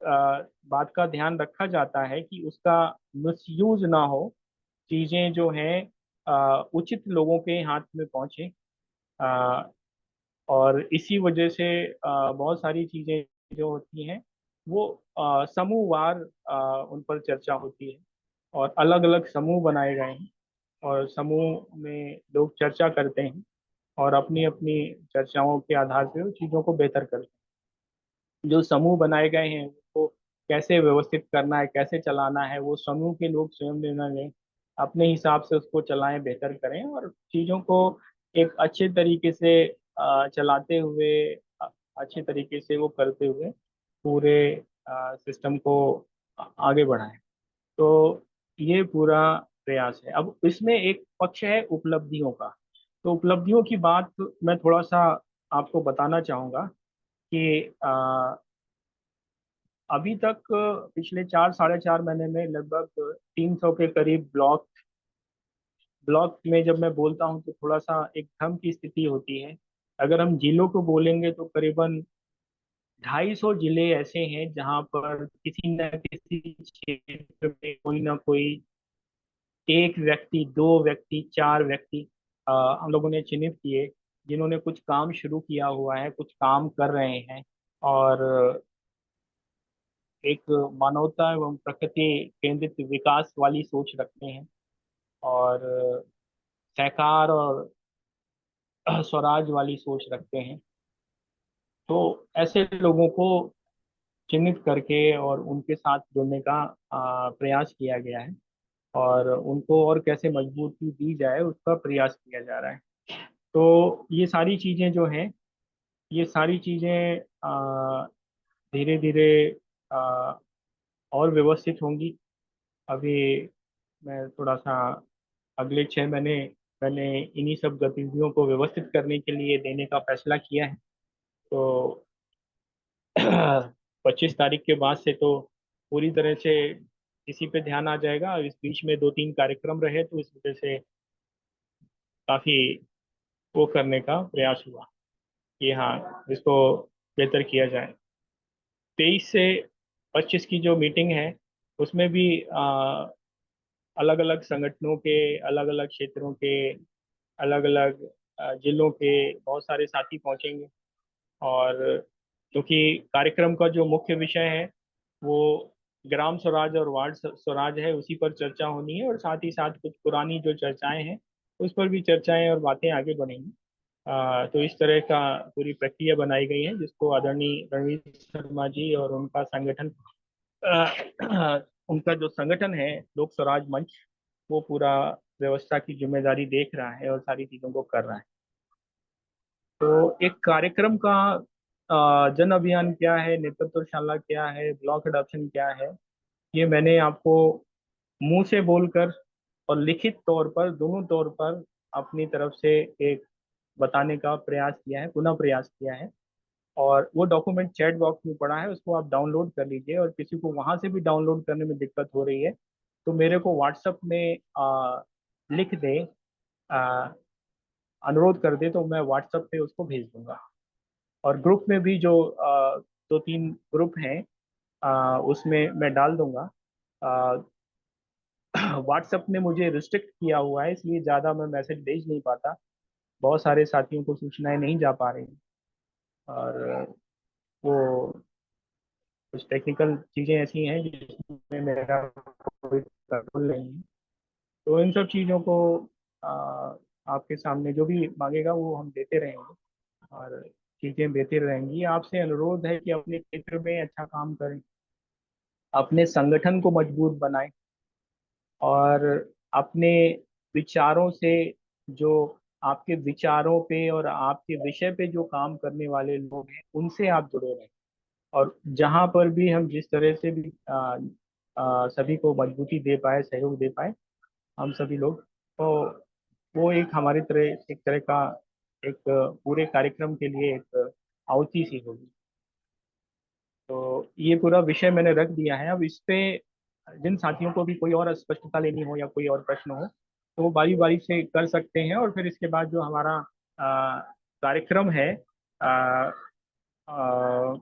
S1: बात का ध्यान रखा जाता है कि उसका मिसयूज ना हो, चीजें जो हैं उचित लोगों के हाथ में पहुंचे। अ, और इसी वजह से बहुत सारी चीजें जो होती हैं वो समूहवार उन पर चर्चा होती है, और अलग अलग समूह बनाए गए हैं, और समूह में लोग चर्चा करते हैं, और अपनी अपनी चर्चाओं के आधार पर उन चीज़ों को बेहतर करते हैं। जो समूह बनाए गए हैं उसको कैसे व्यवस्थित करना है, कैसे चलाना है, वो समूह के लोग स्वयं निर्णय लें, अपने हिसाब से उसको चलाएं, बेहतर करें, और चीज़ों को एक अच्छे तरीके से चलाते हुए, अच्छे तरीके से वो करते हुए पूरे सिस्टम को आगे बढ़ाएं। तो ये पूरा प्रयास है। अब इसमें एक पक्ष है उपलब्धियों का। तो उपलब्धियों की बात मैं थोड़ा सा आपको बताना चाहूँगा कि अभी तक पिछले 4 साढ़े 4 महीने में लगभग 300 के करीब ब्लॉक में जब मैं बोलता हूँ तो थोड़ा सा एक भ्रम की स्थिति होती है। अगर हम जिलों को बोलेंगे तो करीबन 250 जिले ऐसे हैं जहाँ पर किसी न किसी क्षेत्र में कोई ना कोई एक व्यक्ति, दो व्यक्ति, चार व्यक्ति हम लोगों ने चिन्हित किए, जिन्होंने कुछ काम शुरू किया हुआ है, कुछ काम कर रहे हैं, और एक मानवता एवं प्रकृति केंद्रित विकास वाली सोच रखते हैं, और सहकार और स्वराज वाली सोच रखते हैं। तो ऐसे लोगों को चिन्हित करके और उनके साथ जुड़ने का प्रयास किया गया है, और उनको और कैसे मजबूती दी जाए उसका प्रयास किया जा रहा है। तो ये सारी चीज़ें जो हैं, ये सारी चीज़ें धीरे धीरे और व्यवस्थित होंगी। अभी मैं थोड़ा सा अगले 6 महीने मैंने इन्हीं सब गतिविधियों को व्यवस्थित करने के लिए देने का फैसला किया है। तो 25 तारीख के बाद से तो पूरी तरह से इसी पे ध्यान आ जाएगा। इस बीच में 2-3 कार्यक्रम रहे तो इस वजह से काफी वो करने का प्रयास हुआ कि हाँ, इसको बेहतर किया जाए। 23 से 25 की जो मीटिंग है उसमें भी अलग अलग संगठनों के, अलग अलग क्षेत्रों के, अलग अलग जिलों के बहुत सारे साथी पहुंचेंगे। और क्योंकि कार्यक्रम का जो मुख्य विषय है वो ग्राम स्वराज और वार्ड स्वराज है, उसी पर चर्चा होनी है, और साथ ही साथ कुछ पुरानी जो चर्चाएं हैं उस पर भी चर्चाएं और बातें आगे बढ़ेंगी। तो इस तरह का पूरी प्रक्रिया बनाई गई है, जिसको आदरणीय रणवीर शर्मा जी और उनका संगठन, उनका जो संगठन है लोक स्वराज मंच, वो पूरा व्यवस्था की जिम्मेदारी देख रहा है और सारी चीजों को कर रहा है। तो एक कार्यक्रम का जन अभियान क्या है, नेतृत्वशाला क्या है, ब्लॉक अडॉप्शन क्या है, ये मैंने आपको मुंह से बोलकर और लिखित तौर पर, दोनों तौर पर अपनी तरफ से एक बताने का प्रयास किया है, पुनः प्रयास किया है। और वो डॉक्यूमेंट चैट बॉक्स में पड़ा है, उसको आप डाउनलोड कर लीजिए, और किसी को वहां से भी डाउनलोड करने में दिक्कत हो रही है तो मेरे को व्हाट्सएप में लिख दे, आ, अनुरोध कर दे, तो मैं व्हाट्सएप पे उसको भेज दूंगा। और ग्रुप में भी जो 2-3 ग्रुप हैं उसमें मैं डाल दूंगा। व्हाट्सएप ने मुझे रिस्ट्रिक्ट किया हुआ है, इसलिए ज़्यादा मैं मैसेज भेज नहीं पाता, बहुत सारे साथियों को सूचनाएं नहीं जा पा रही। और वो कुछ टेक्निकल चीज़ें ऐसी हैं जिसमें मेरा कोई कंट्रोल नहीं है। तो इन सब चीज़ों को आ, आपके सामने जो भी मांगेगा वो हम देते रहेंगे, और चीज़ें देते रहेंगी। आपसे अनुरोध है कि अपने क्षेत्र में अच्छा काम करें, अपने संगठन को मजबूत बनाएं, और अपने विचारों से, जो आपके विचारों पे और आपके विषय पे जो काम करने वाले लोग हैं उनसे आप जुड़े रहें। और जहाँ पर भी हम जिस तरह से भी सभी को मजबूती दे पाए, सहयोग दे पाए, हम सभी लोग, तो वो एक हमारी तरह, एक तरह का एक पूरे कार्यक्रम के लिए एक आहुति सी होगी। तो ये पूरा विषय मैंने रख दिया है। अब इस पे जिन साथियों को भी कोई और स्पष्टता लेनी हो या कोई और प्रश्न हो तो वो बारी बारी से कर सकते हैं, और फिर इसके बाद जो हमारा कार्यक्रम है, आ, आ,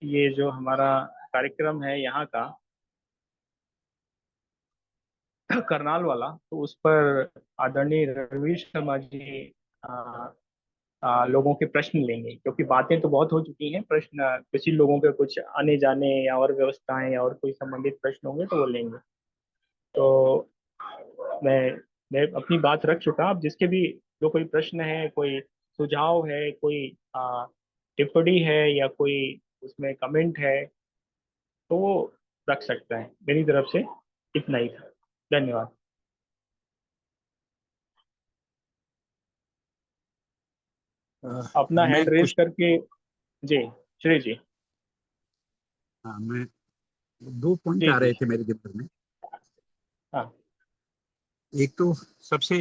S1: ये जो हमारा कार्यक्रम है यहाँ का करनाल वाला, तो उस पर आदरणीय रणवीर शर्मा जी लोगों के प्रश्न लेंगे, क्योंकि बातें तो बहुत हो चुकी हैं, प्रश्न किसी लोगों के कुछ आने जाने या और व्यवस्थाएं या और कोई संबंधित प्रश्न होंगे तो वो लेंगे। तो मैं मैं अपनी बात रख चुका। अब जिसके भी जो कोई प्रश्न है, कोई सुझाव है, कोई टिप्पणी है, या कोई उसमें कमेंट है, तो वो रख सकता है। मेरी तरफ से इतना ही था। धन्यवाद। अपना
S2: मैं
S1: हैंड रेज
S2: कुछ
S1: करके। जी, श्री जी।
S2: हाँ, मैं दो पॉइंट
S1: जी
S2: आ
S1: जी।
S2: रहे थे मेरे दिमाग में।
S1: हाँ।
S2: एक तो सबसे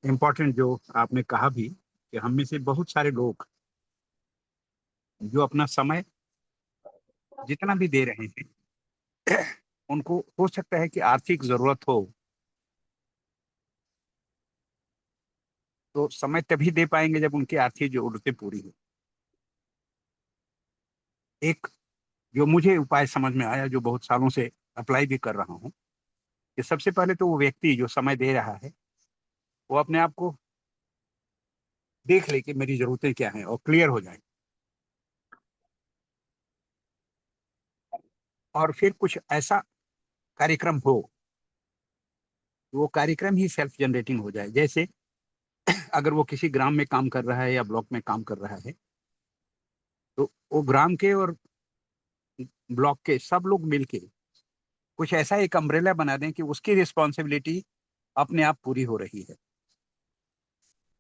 S2: इम्पोर्टेंट जो आपने कहा भी कि हम में से बहुत सारे लोग जो अपना समय जितना भी दे रहे हैं उनको हो सकता है कि आर्थिक जरूरत हो, तो समय तभी दे पाएंगे जब उनकी आर्थिक जरूरतें पूरी हो। एक जो मुझे उपाय समझ में आया, जो बहुत सालों से अप्लाई भी कर रहा हूँ, कि सबसे पहले तो वो व्यक्ति जो समय दे रहा है वो अपने आप को देख ले कि मेरी जरूरतें क्या हैं और क्लियर हो जाए। और फिर कुछ ऐसा कार्यक्रम हो, वो कार्यक्रम ही सेल्फ जनरेटिंग हो जाए। जैसे अगर वो किसी ग्राम में काम कर रहा है या ब्लॉक में काम कर रहा है, तो वो ग्राम के और ब्लॉक के सब लोग मिलके कुछ ऐसा एक अम्ब्रेला बना दें कि उसकी रिस्पॉन्सिबिलिटी अपने आप पूरी हो रही है।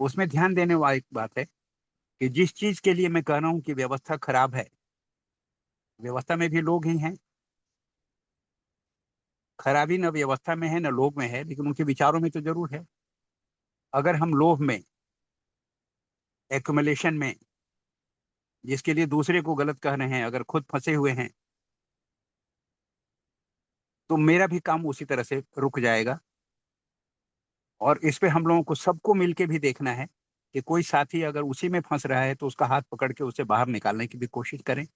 S2: उसमें ध्यान देने वाली एक बात है कि जिस चीज के लिए मैं कह रहा हूं कि व्यवस्था खराब है, व्यवस्था में भी लोग ही हैं। खराबी न व्यवस्था में है न लोग में है, लेकिन उनके विचारों में तो जरूर है। अगर हम लोभ में, एक्युमुलेशन में, जिसके लिए दूसरे को गलत कह रहे हैं, अगर खुद फंसे हुए हैं, तो मेरा भी काम उसी तरह से रुक जाएगा। और इस पे हम लोगों को सबको मिलके भी देखना है कि कोई साथी अगर उसी में फंस रहा है तो उसका हाथ पकड़ के उसे बाहर निकालने की भी कोशिश करें,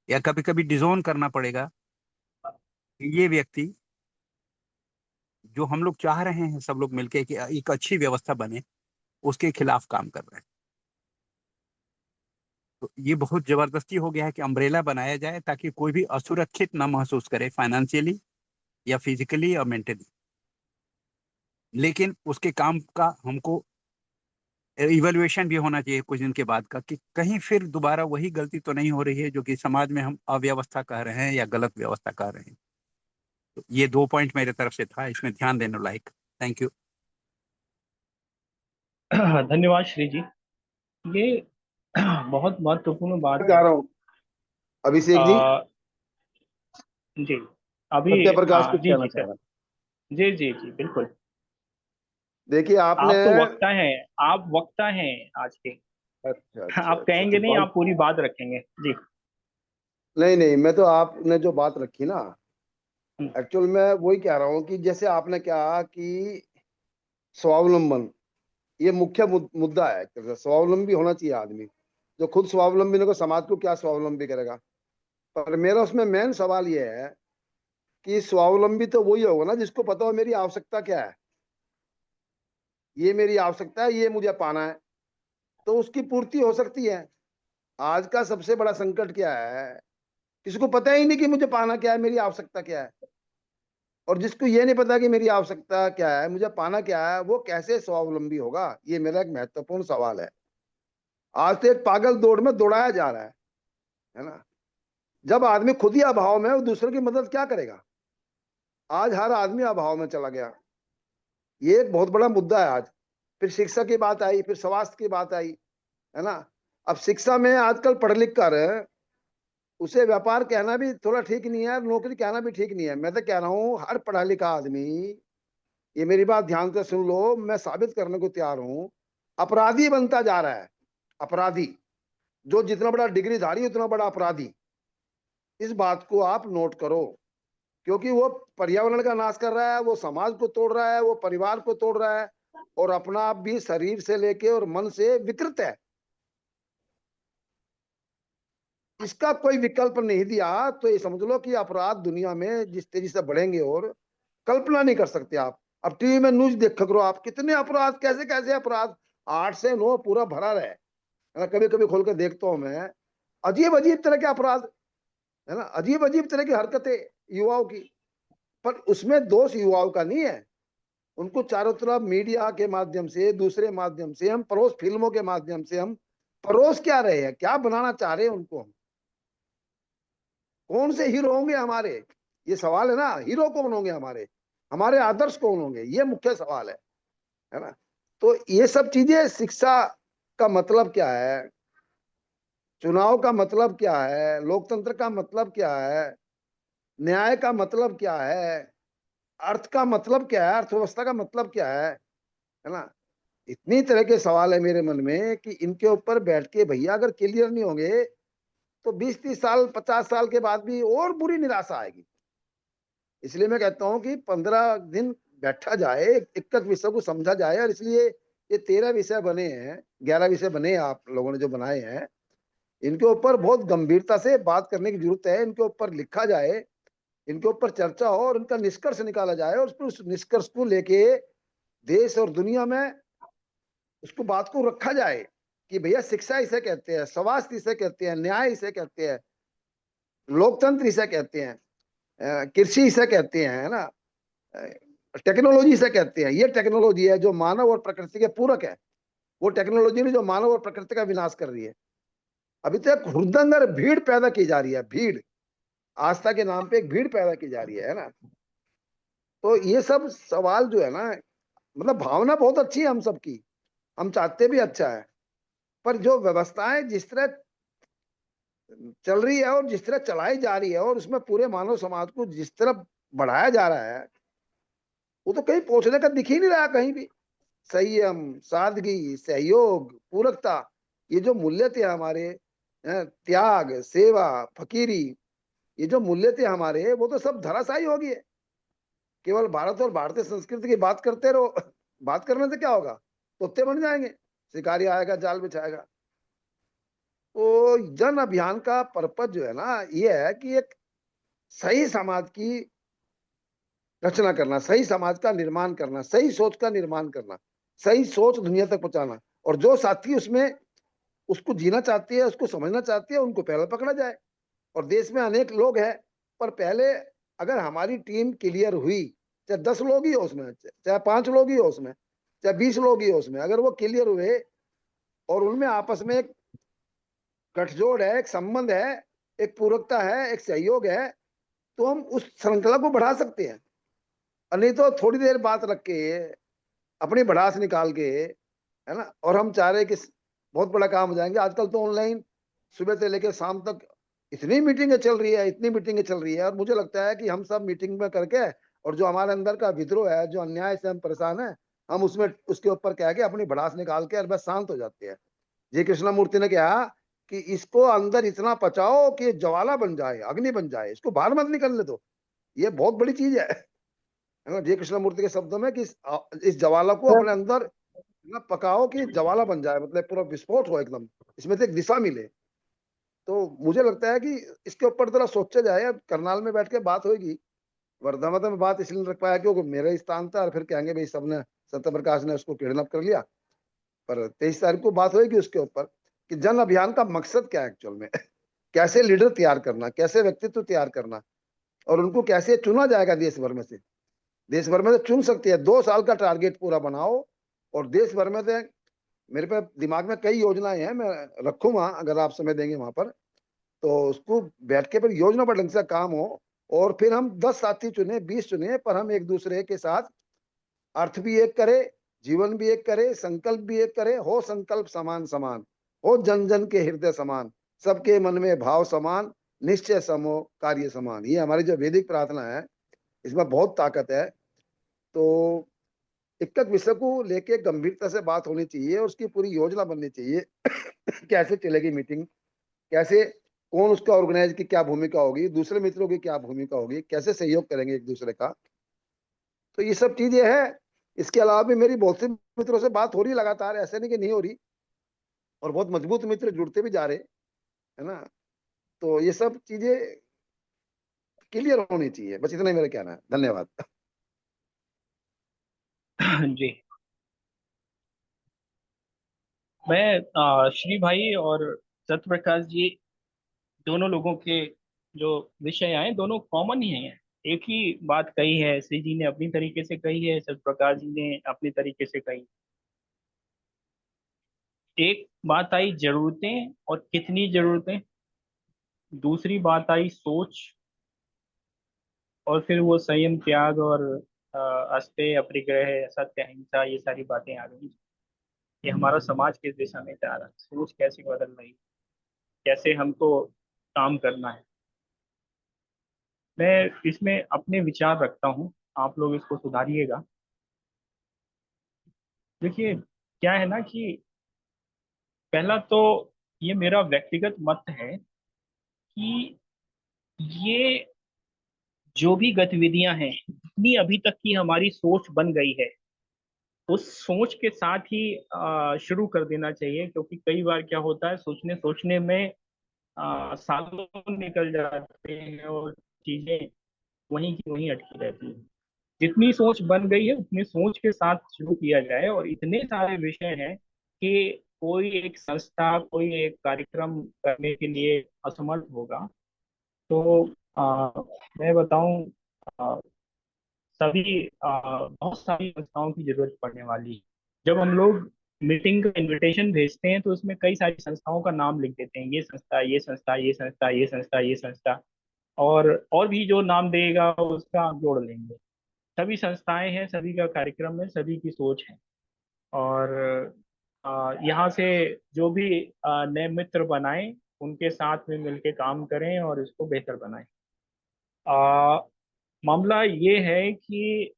S2: या कभी कभी डिजोन करना पड़ेगा कि ये व्यक्ति, जो हम लोग चाह रहे हैं सब लोग मिलके कि एक अच्छी व्यवस्था बने, उसके खिलाफ काम कर रहे हैं। तो ये बहुत जबरदस्ती हो गया है कि अम्ब्रेला बनाया जाए ताकि कोई भी असुरक्षित ना महसूस करे, फाइनेंशियली या फिजिकली या मेंटली। लेकिन उसके काम का हमको इवैल्यूएशन भी होना चाहिए कुछ दिन के बाद का, कि कहीं फिर दोबारा वही गलती तो नहीं हो रही है जो कि समाज में हम अव्यवस्था कह रहे हैं या गलत व्यवस्था कह रहे हैं। तो ये 2 पॉइंट मेरे तरफ से था, इसमें ध्यान देने लायक। Thank you.
S1: धन्यवाद श्री जी। ये बहुत महत्वपूर्ण बात
S3: चाह
S1: है।
S3: रहा हूँ अभिषेक जी,
S1: आ, जी। अभी
S3: सत्य प्रकाश कुछ
S1: जी
S3: कहना
S1: जी
S3: चाह
S1: सर।
S3: रहा है।
S1: जी जी जी बिल्कुल।
S3: देखिए आपने,
S1: आप तो वक्ता हैं। आप वक्ता हैं आज के।
S3: अच्छा अच्छा
S1: आप
S3: अच्छा
S1: कहेंगे
S3: तो
S1: नहीं,
S3: बात,
S1: आप पूरी बात रखेंगे जी।
S3: नहीं नहीं, मैं तो आपने जो बात रखी ना,
S1: हम्म,
S3: एक्चुअल में वही कह रहा हूँ कि जैसे आपने कहा कि स्वावलंबन, ये मुख्य मुद्दा है। स्वावलंबी होना चाहिए आदमी। जो खुद स्वावलंबी नहीं, को समाज को क्या स्वावलंबी करेगा। पर मेरा उसमें मेन सवाल ये है कि स्वावलंबी तो वही होगा ना जिसको पता हो मेरी आवश्यकता क्या है। ये मेरी आवश्यकता है, ये मुझे पाना है, तो उसकी पूर्ति हो सकती है। आज का सबसे बड़ा संकट क्या है, किसी को पता ही नहीं कि मुझे पाना क्या है, मेरी आवश्यकता क्या है। और जिसको ये नहीं पता कि मेरी आवश्यकता क्या है, मुझे पाना क्या है, वो कैसे स्वावलंबी होगा। ये मेरा एक महत्वपूर्ण सवाल है। आज तो एक पागल दौड़ में दौड़ाया जा रहा है ना। जब आदमी खुद ही अभाव में है, वो दूसरों की मदद क्या करेगा। आज हर आदमी अभाव में चला गया। ये एक बहुत बड़ा मुद्दा है आज। फिर शिक्षा की बात आई, फिर स्वास्थ्य की बात आई, है ना। अब शिक्षा में आजकल पढ़ लिख कर उसे व्यापार कहना भी थोड़ा ठीक नहीं है, नौकरी कहना भी ठीक नहीं है। मैं तो कह रहा हूँ हर पढ़ा लिखा आदमी, ये मेरी बात ध्यान से सुन लो, मैं साबित करने को तैयार हूँ, अपराधी बनता जा रहा है। अपराधी, जो जितना बड़ा डिग्रीधारी उतना बड़ा अपराधी। इस बात को आप नोट करो, क्योंकि वो पर्यावरण का नाश कर रहा है, वो समाज को तोड़ रहा है, वो परिवार को तोड़ रहा है, और अपना आप भी शरीर से लेके और मन से विकृत है। इसका कोई विकल्प नहीं दिया तो ये समझ लो कि अपराध दुनिया में जिस तेजी से बढ़ेंगे, और कल्पना नहीं कर सकते आप। अब टीवी में न्यूज देख करो आप, कितने अपराध, कैसे कैसे अपराध, 8 से 9 पूरा भरा रहे। कभी कभी खोल कर देखता हूँ मैं, अजीब अजीब तरह के अपराध, है ना, अजीब अजीब तरह की हरकतें युवाओं की। पर उसमें दोष युवाओं का नहीं है। उनको चारों तरफ मीडिया के माध्यम से, दूसरे माध्यम से, हम परोस फिल्मों के माध्यम से हम परोस क्या रहे हैं, क्या बनाना चाह रहे हैं उनको हम। कौन से हीरो होंगे हमारे, ये सवाल है ना। हीरो कौन होंगे हमारे, हमारे आदर्श कौन होंगे, ये मुख्य सवाल है ना। तो ये सब चीजें, शिक्षा का मतलब क्या है, चुनाव का मतलब क्या है, लोकतंत्र का मतलब क्या है, न्याय का मतलब क्या है, अर्थ का मतलब क्या है, अर्थव्यवस्था का मतलब क्या है ना। इतनी तरह के सवाल है मेरे मन में कि इनके ऊपर बैठ के भैया अगर क्लियर नहीं होंगे, तो 20-30 साल 50 साल के बाद भी और बुरी निराशा आएगी। इसलिए मैं कहता हूं कि 15 दिन बैठा जाए, एक विषय को समझा जाए। और इसलिए ये 13 विषय बने हैं, 11 विषय बने हैं, आप लोगों ने जो बनाए हैं, इनके ऊपर बहुत गंभीरता से बात करने की जरूरत है। इनके ऊपर लिखा जाए, इनके ऊपर चर्चा हो, और इनका निष्कर्ष निकाला जाए, और उस निष्कर्ष को लेके देश और दुनिया में उसको बात को रखा जाए कि भैया शिक्षा इसे कहते हैं, स्वास्थ्य इसे कहते हैं, न्याय इसे कहते हैं, लोकतंत्र इसे कहते हैं। कृषि इसे कहते हैं, है ना, टेक्नोलॉजी इसे कहते हैं। ये टेक्नोलॉजी है जो मानव और प्रकृति के पूरक है। वो टेक्नोलॉजी नहीं जो मानव और प्रकृति का विनाश कर रही है। अभी तो एक हुरदंगर भीड़ पैदा की जा रही है, भीड़, आस्था के नाम पे एक भीड़ पैदा की जा रही है ना। तो ये सब सवाल जो है ना, मतलब भावना बहुत अच्छी है हम सबकी, हम चाहते भी अच्छा है, पर जो व्यवस्थाएं जिस तरह चल रही है और जिस तरह चलाई जा रही है और उसमें पूरे मानव समाज को जिस तरह बढ़ाया जा रहा है, वो तो कहीं पहुंचने का दिख ही नहीं रहा कहीं भी। संयम, सादगी, सहयोग, पूरकता, ये जो मूल्य थे हमारे, त्याग, सेवा, फकीरी, ये जो मूल्य थे हमारे, वो तो सब धराशायी हो गए। केवल भारत और भारतीय संस्कृति की बात करते रहो। बात करने से क्या होगा, तोते बन जाएंगे, शिकारी आएगा जाल बिछाएगा। तो जन अभियान का पर्पज जो है ना, ये है कि एक सही समाज की रचना करना, सही समाज का निर्माण करना, सही सोच का निर्माण करना, सही सोच दुनिया तक पहुंचाना। और जो साथी उसमें उसको जीना चाहती है, उसको समझना चाहती है, उनको पहले पकड़ा जाए। और देश में अनेक लोग हैं, पर पहले अगर हमारी टीम क्लियर हुई, चाहे 10 लोग ही हो उसमें, चाहे 5 लोग ही हो उसमें, चाहे 20 लोग ही हो उसमें, अगर वो क्लियर हुए और उनमें आपस में एक गठजोड़ है, एक संबंध है, एक पूरकता है, एक सहयोग है, तो हम उस श्रृंखला को बढ़ा सकते हैं। और नहीं तो थोड़ी देर बात रख के, अपनी भड़ास निकाल के, है ना, और हम चाह रहे हैं कि बहुत बड़ा काम हो जाएंगे। आजकल तो ऑनलाइन सुबह से लेकर शाम तक इतनी मीटिंगें चल रही है, इतनी मीटिंगें चल रही है, और मुझे लगता है कि हम सब मीटिंग में करके, और जो हमारे अंदर का विद्रोह है, जो अन्याय से हम परेशान है, हम उसमें उसके ऊपर कह के अपनी भड़ास निकाल के और बस शांत हो जाते हैं। जी कृष्णमूर्ति ने कहा कि इसको अंदर इतना पचाओ कि ज्वाला बन जाए, अग्नि बन जाए, इसको बाहर मत निकलने दो। ये बहुत बड़ी चीज है ना, जी कृष्णमूर्ति के शब्दों में कि इस ज्वाला को अपने अंदर ना पकाओ कि ज्वाला बन जाए, मतलब पूरा विस्फोट हो एकदम, इसमें से एक दिशा मिले। तो मुझे लगता है कि इसके ऊपर थोड़ा सोचा जाए। अब करनाल में बैठ के बात होगी, वर्धा में बात इसलिए नहीं रख पाया क्योंकि मेरा ही स्थान था, और फिर कहेंगे भाई सबने, सत्य प्रकाश ने उसको किडनैप कर लिया। पर 23 तारीख को बात होगी उसके ऊपर कि जन अभियान का मकसद क्या है एक्चुअल में। कैसे लीडर तैयार करना, कैसे व्यक्तित्व तैयार करना, और उनको कैसे चुना जाएगा देश भर में से। देश भर में से चुन सकती है, 2 साल का टारगेट पूरा बनाओ, और देश भर में से, मेरे पे दिमाग में कई योजनाएं हैं, मैं रखूंगा अगर आप समय देंगे वहां पर, तो उसको बैठ के फिर योजना पर ढंग से काम हो। और फिर हम 10 साथी चुने, 20 चुने, पर हम एक दूसरे के साथ अर्थ भी एक करे, जीवन भी एक करे, संकल्प भी एक करे, हो संकल्प समान समान, हो जन जन के हृदय समान, सबके मन में भाव समान, निश्चय समो कार्य समान। ये हमारी जो वैदिक प्रार्थना है, इसमें बहुत ताकत है। तो एक एक विषय को लेके गंभीरता से बात होनी चाहिए, उसकी पूरी योजना बननी चाहिए। कैसे चलेगी मीटिंग, कैसे, कौन उसका ऑर्गेनाइज की क्या भूमिका होगी, दूसरे मित्रों की क्या भूमिका होगी, कैसे सहयोग करेंगे एक दूसरे का। तो ये सब चीजें हैं। इसके अलावा भी मेरी बहुत से मित्रों से बात हो रही लगातार, ऐसे नहीं कि नहीं हो रही, और बहुत मजबूत मित्र जुड़ते भी जा रहे, है ना। तो ये सब चीजें क्लियर होनी चाहिए, बस इतना ही मेरा कहना है। धन्यवाद।
S1: जी, मैं श्री भाई और सत्य प्रकाश जी, दोनों लोगों के जो विषय आए दोनों कॉमन ही हैं। एक ही बात कही है, श्री जी ने अपनी तरीके से कही है, सत्य प्रकाश जी ने अपनी तरीके से कही। एक बात आई जरूरतें और कितनी जरूरतें, दूसरी बात आई सोच, और फिर वो संयम, त्याग और अस्तेय, अपरिग्रह, सत्य, अहिंसा, ये सारी बातें आ गई। ये हमारा समाज किस दिशा में जा रहा है, सोच कैसे बदल रही है, कैसे हमको काम करना है। मैं इसमें अपने विचार रखता हूँ, आप लोग इसको सुधारिएगा। देखिए, क्या है ना कि पहला तो ये मेरा व्यक्तिगत मत है कि ये जो भी गतिविधियां हैं, जितनी अभी तक की हमारी सोच बन गई है, उस सोच के साथ ही शुरू कर देना चाहिए। क्योंकि कई बार क्या होता है, सोचने सोचने में सालों निकल जाते हैं और चीजें वहीं की वहीं अटकी रहती हैं। जितनी सोच बन गई है उतनी सोच के साथ शुरू किया जाए। और इतने सारे विषय हैं कि कोई एक संस्था, कोई एक कार्यक्रम करने के लिए असमर्थ होगा, तो आ, मैं बताऊं, आ, बहुत सारी संस्थाओं की जरूरत पड़ने वाली है। जब हम लोग मीटिंग का इनविटेशन भेजते हैं तो उसमें कई सारी संस्थाओं का नाम लिख देते हैं, ये संस्था, ये संस्था, ये संस्था, ये संस्था, ये संस्था, और भी जो नाम देगा उसका हम जोड़ लेंगे। सभी संस्थाएं हैं, सभी का कार्यक्रम है, सभी की सोच है। और यहाँ से जो भी नए मित्र बनाएं, उनके साथ में मिलके काम करें और इसको बेहतर बनाएं। आ, मामला ये है कि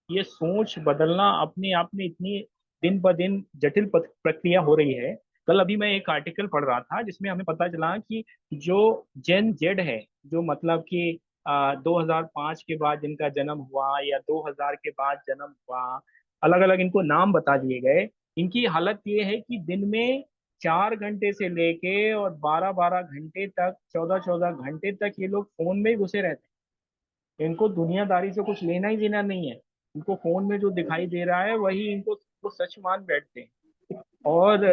S1: ये सोच बदलना अपने आप में इतनी दिन ब दिन जटिल प्रक्रिया हो रही है। कल अभी मैं एक आर्टिकल पढ़ रहा था जिसमें हमें पता चला कि जो जेन जेड है, जो मतलब कि 2005 के बाद जिनका जन्म हुआ या 2000 के बाद जन्म हुआ, अलग अलग इनको नाम बता दिए गए। इनकी हालत ये है कि दिन में 4 घंटे से लेके और 12-12 घंटे तक, 14-14 घंटे तक ये लोग फोन में ही घुसे रहते हैं। इनको दुनियादारी से कुछ लेना ही देना नहीं है। इनको फोन में जो दिखाई दे रहा है वही इनको वो सच मान बैठते हैं। और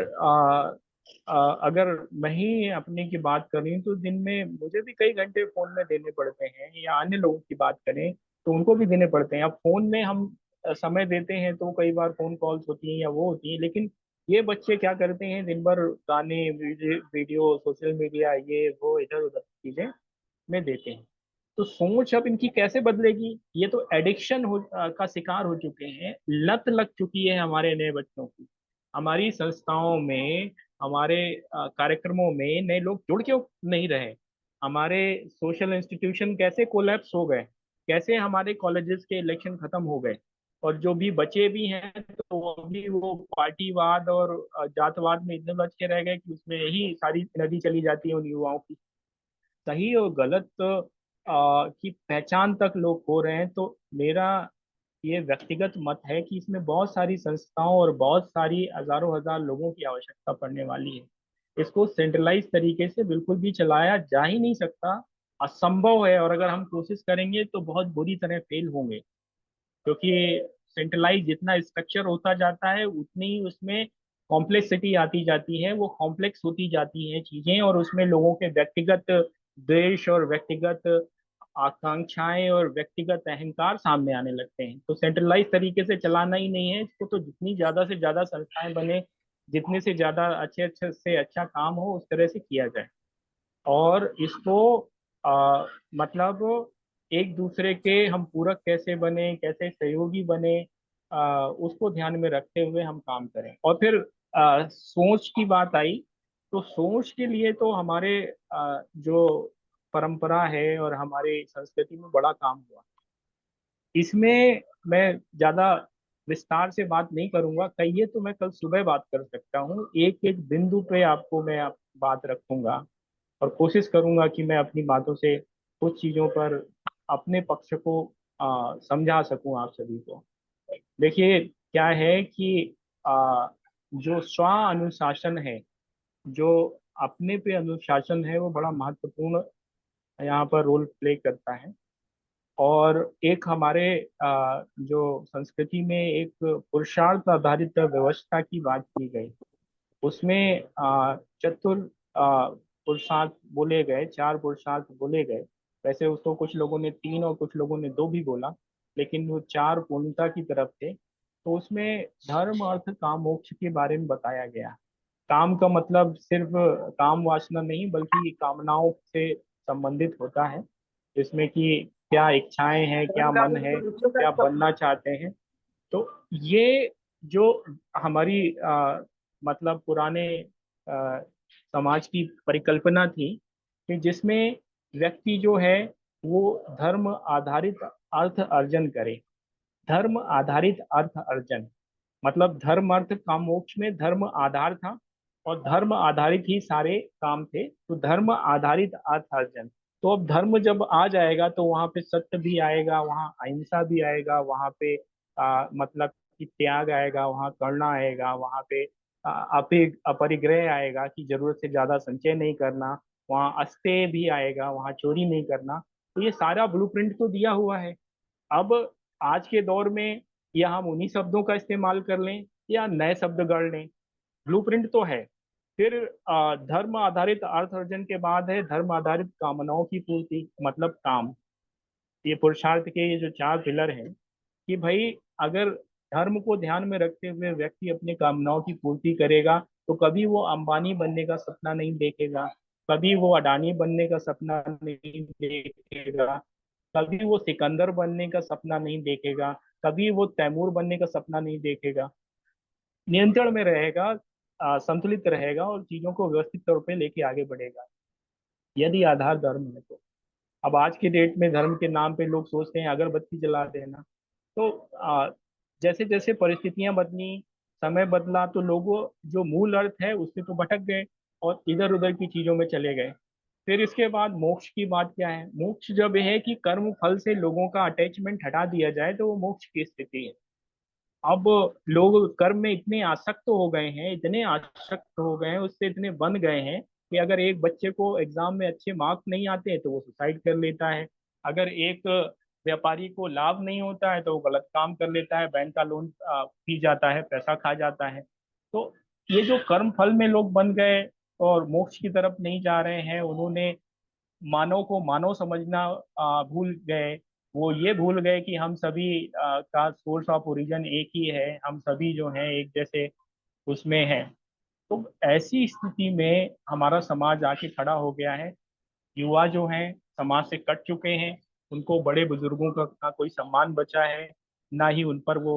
S1: अगर मैं ही अपने की बात करें तो दिन में मुझे भी कई घंटे फोन में देने पड़ते हैं, या अन्य लोगों की बात करें तो उनको भी देने पड़ते हैं। अब फोन में हम समय देते हैं तो कई बार फोन कॉल्स होती हैं या वो होती हैं, लेकिन ये बच्चे क्या करते हैं, दिन भर गाने, वीडियो, सोशल मीडिया, ये वो इधर उधर चीजें में देते हैं। तो सोच अब इनकी कैसे बदलेगी? ये तो एडिक्शन का शिकार हो चुके हैं, लत लग चुकी है हमारे नए बच्चों की। हमारी संस्थाओं में, हमारे कार्यक्रमों में नए लोग जुड़ क्यों नहीं रहे? हमारे सोशल इंस्टीट्यूशन कैसे कोलैप्स हो गए? कैसे हमारे कॉलेजेस के इलेक्शन खत्म हो गए? और जो भी बचे भी हैं तो वो भी वो पार्टीवाद और जातवाद में इतने बच के रह गए कि उसमें ही सारी नदी चली जाती है उन युवाओं की। सही और गलत की पहचान तक लोग हो रहे हैं। तो मेरा ये व्यक्तिगत मत है कि इसमें बहुत सारी संस्थाओं और बहुत सारी हजारों हजार लोगों की आवश्यकता पड़ने वाली है। इसको सेंट्रलाइज तरीके से बिल्कुल भी चलाया जा ही नहीं सकता, असंभव है। और अगर हम कोशिश करेंगे तो बहुत बुरी तरह फेल होंगे, क्योंकि सेंट्रलाइज जितना स्ट्रक्चर होता जाता है उतनी ही उसमें कॉम्प्लेक्सिटी आती जाती है, वो कॉम्प्लेक्स होती जाती हैं चीजें, और उसमें लोगों के व्यक्तिगत द्वेष और व्यक्तिगत आकांक्षाएं और व्यक्तिगत अहंकार सामने आने लगते हैं। तो सेंट्रलाइज तरीके से चलाना ही नहीं है इसको, तो जितनी ज्यादा से ज्यादा संस्थाएं बने, जितने से ज्यादा अच्छे अच्छे से अच्छा काम हो उस तरह से किया जाए। और इसको मतलब एक दूसरे के हम पूरक कैसे बने, कैसे सहयोगी बने, उसको ध्यान में रखते हुए हम काम करें। और फिर सोच की बात आई, तो सोच के लिए तो हमारे जो परंपरा है और हमारे संस्कृति में बड़ा काम हुआ। इसमें मैं ज्यादा विस्तार से बात नहीं करूंगा, कहिए तो मैं कल सुबह बात कर सकता हूँ। एक एक बिंदु पे आपको मैं बात रखूंगा और कोशिश करूंगा कि मैं अपनी बातों से कुछ चीजों पर अपने पक्ष को समझा सकूं आप सभी को। देखिए क्या है कि जो स्व अनुशासन है, जो अपने पे अनुशासन है, वो बड़ा महत्वपूर्ण यहाँ पर रोल प्ले करता है। और एक हमारे जो संस्कृति में एक पुरुषार्थ आधारित व्यवस्था की बात की गई, उसमें चतुर पुरुषार्थ बोले गए, 4 पुरुषार्थ बोले गए। वैसे उसको कुछ लोगों ने 3 और कुछ लोगों ने 2 भी बोला, लेकिन वो 4 पूर्णता की तरफ थे। तो उसमें धर्म, अर्थ, काम, मोक्ष के बारे में बताया गया। काम का मतलब सिर्फ काम वासना नहीं, बल्कि कामनाओं से संबंधित होता है, जिसमें कि क्या इच्छाएं हैं, क्या मन है, क्या बनना चाहते हैं। तो ये जो हमारी मतलब पुराने अ, समाज की परिकल्पना थी कि जिसमें व्यक्ति जो है वो धर्म आधारित अर्थ अर्जन करे। धर्म आधारित अर्थ अर्जन मतलब धर्म, अर्थ, काम, मोक्ष में धर्म आधार था और धर्म आधारित ही सारे काम थे। तो धर्म आधारित अर्थ अर्जन, तो अब धर्म जब आ जाएगा तो वहां पे सत्य भी आएगा, वहां अहिंसा भी आएगा, वहां पे मतलब कि त्याग आएगा, वहां करुणा आएगा, वहां पे अपरिग्रह आएगा कि जरूरत से ज्यादा संचय नहीं करना, वहाँ अस्तेय भी आएगा, वहाँ चोरी नहीं करना। तो ये सारा ब्लूप्रिंट तो दिया हुआ है। अब आज के दौर में या हम उन्हीं शब्दों का इस्तेमाल कर लें या नए शब्द गढ़ लें, ब्लूप्रिंट तो है। फिर धर्म आधारित अर्थ अर्जन के बाद है धर्म आधारित कामनाओं की पूर्ति, मतलब काम। ये पुरुषार्थ के ये जो चार पिलर हैं कि भाई अगर धर्म को ध्यान में रखते हुए व्यक्ति अपनी कामनाओं की पूर्ति करेगा तो कभी वो अंबानी बनने का सपना नहीं देखेगा, कभी वो अडानी बनने का सपना नहीं देखेगा, कभी वो सिकंदर बनने का सपना नहीं देखेगा, कभी वो तैमूर बनने का सपना नहीं देखेगा। नियंत्रण में रहेगा, संतुलित रहेगा और चीजों को व्यवस्थित तौर पे लेके आगे बढ़ेगा, यदि आधार धर्म है तो। अब आज के डेट में धर्म के नाम पे लोग सोचते हैं अगरबत्ती जला देना। तो जैसे जैसे परिस्थितियां बदली, समय बदला, तो लोगों जो मूल अर्थ है उससे तो भटक गए और इधर उधर की चीजों में चले गए। फिर इसके बाद मोक्ष की बात क्या है? मोक्ष जब है कि कर्म फल से लोगों का अटैचमेंट हटा दिया जाए तो वो मोक्ष की स्थिति है। अब लोग कर्म में इतने आसक्त हो गए हैं, इतने आसक्त हो गए हैं, उससे इतने बन गए हैं कि अगर एक बच्चे को एग्जाम में अच्छे मार्क्स नहीं आते तो वो सुसाइड कर लेता है। अगर एक व्यापारी को लाभ नहीं होता है तो वो गलत काम कर लेता है, बैंक का लोन पी जाता है, पैसा खा जाता है। तो ये जो कर्म फल में लोग बन गए और मोक्ष की तरफ नहीं जा रहे हैं, उन्होंने मानव को मानव समझना भूल गए। वो ये भूल गए कि हम सभी का सोर्स ऑफ ओरिजिन एक ही है, हम सभी जो हैं एक जैसे उसमें हैं। तो ऐसी स्थिति में हमारा समाज आके खड़ा हो गया है। युवा जो हैं समाज से कट चुके हैं, उनको बड़े बुजुर्गों का कोई सम्मान बचा है, ना ही उन पर वो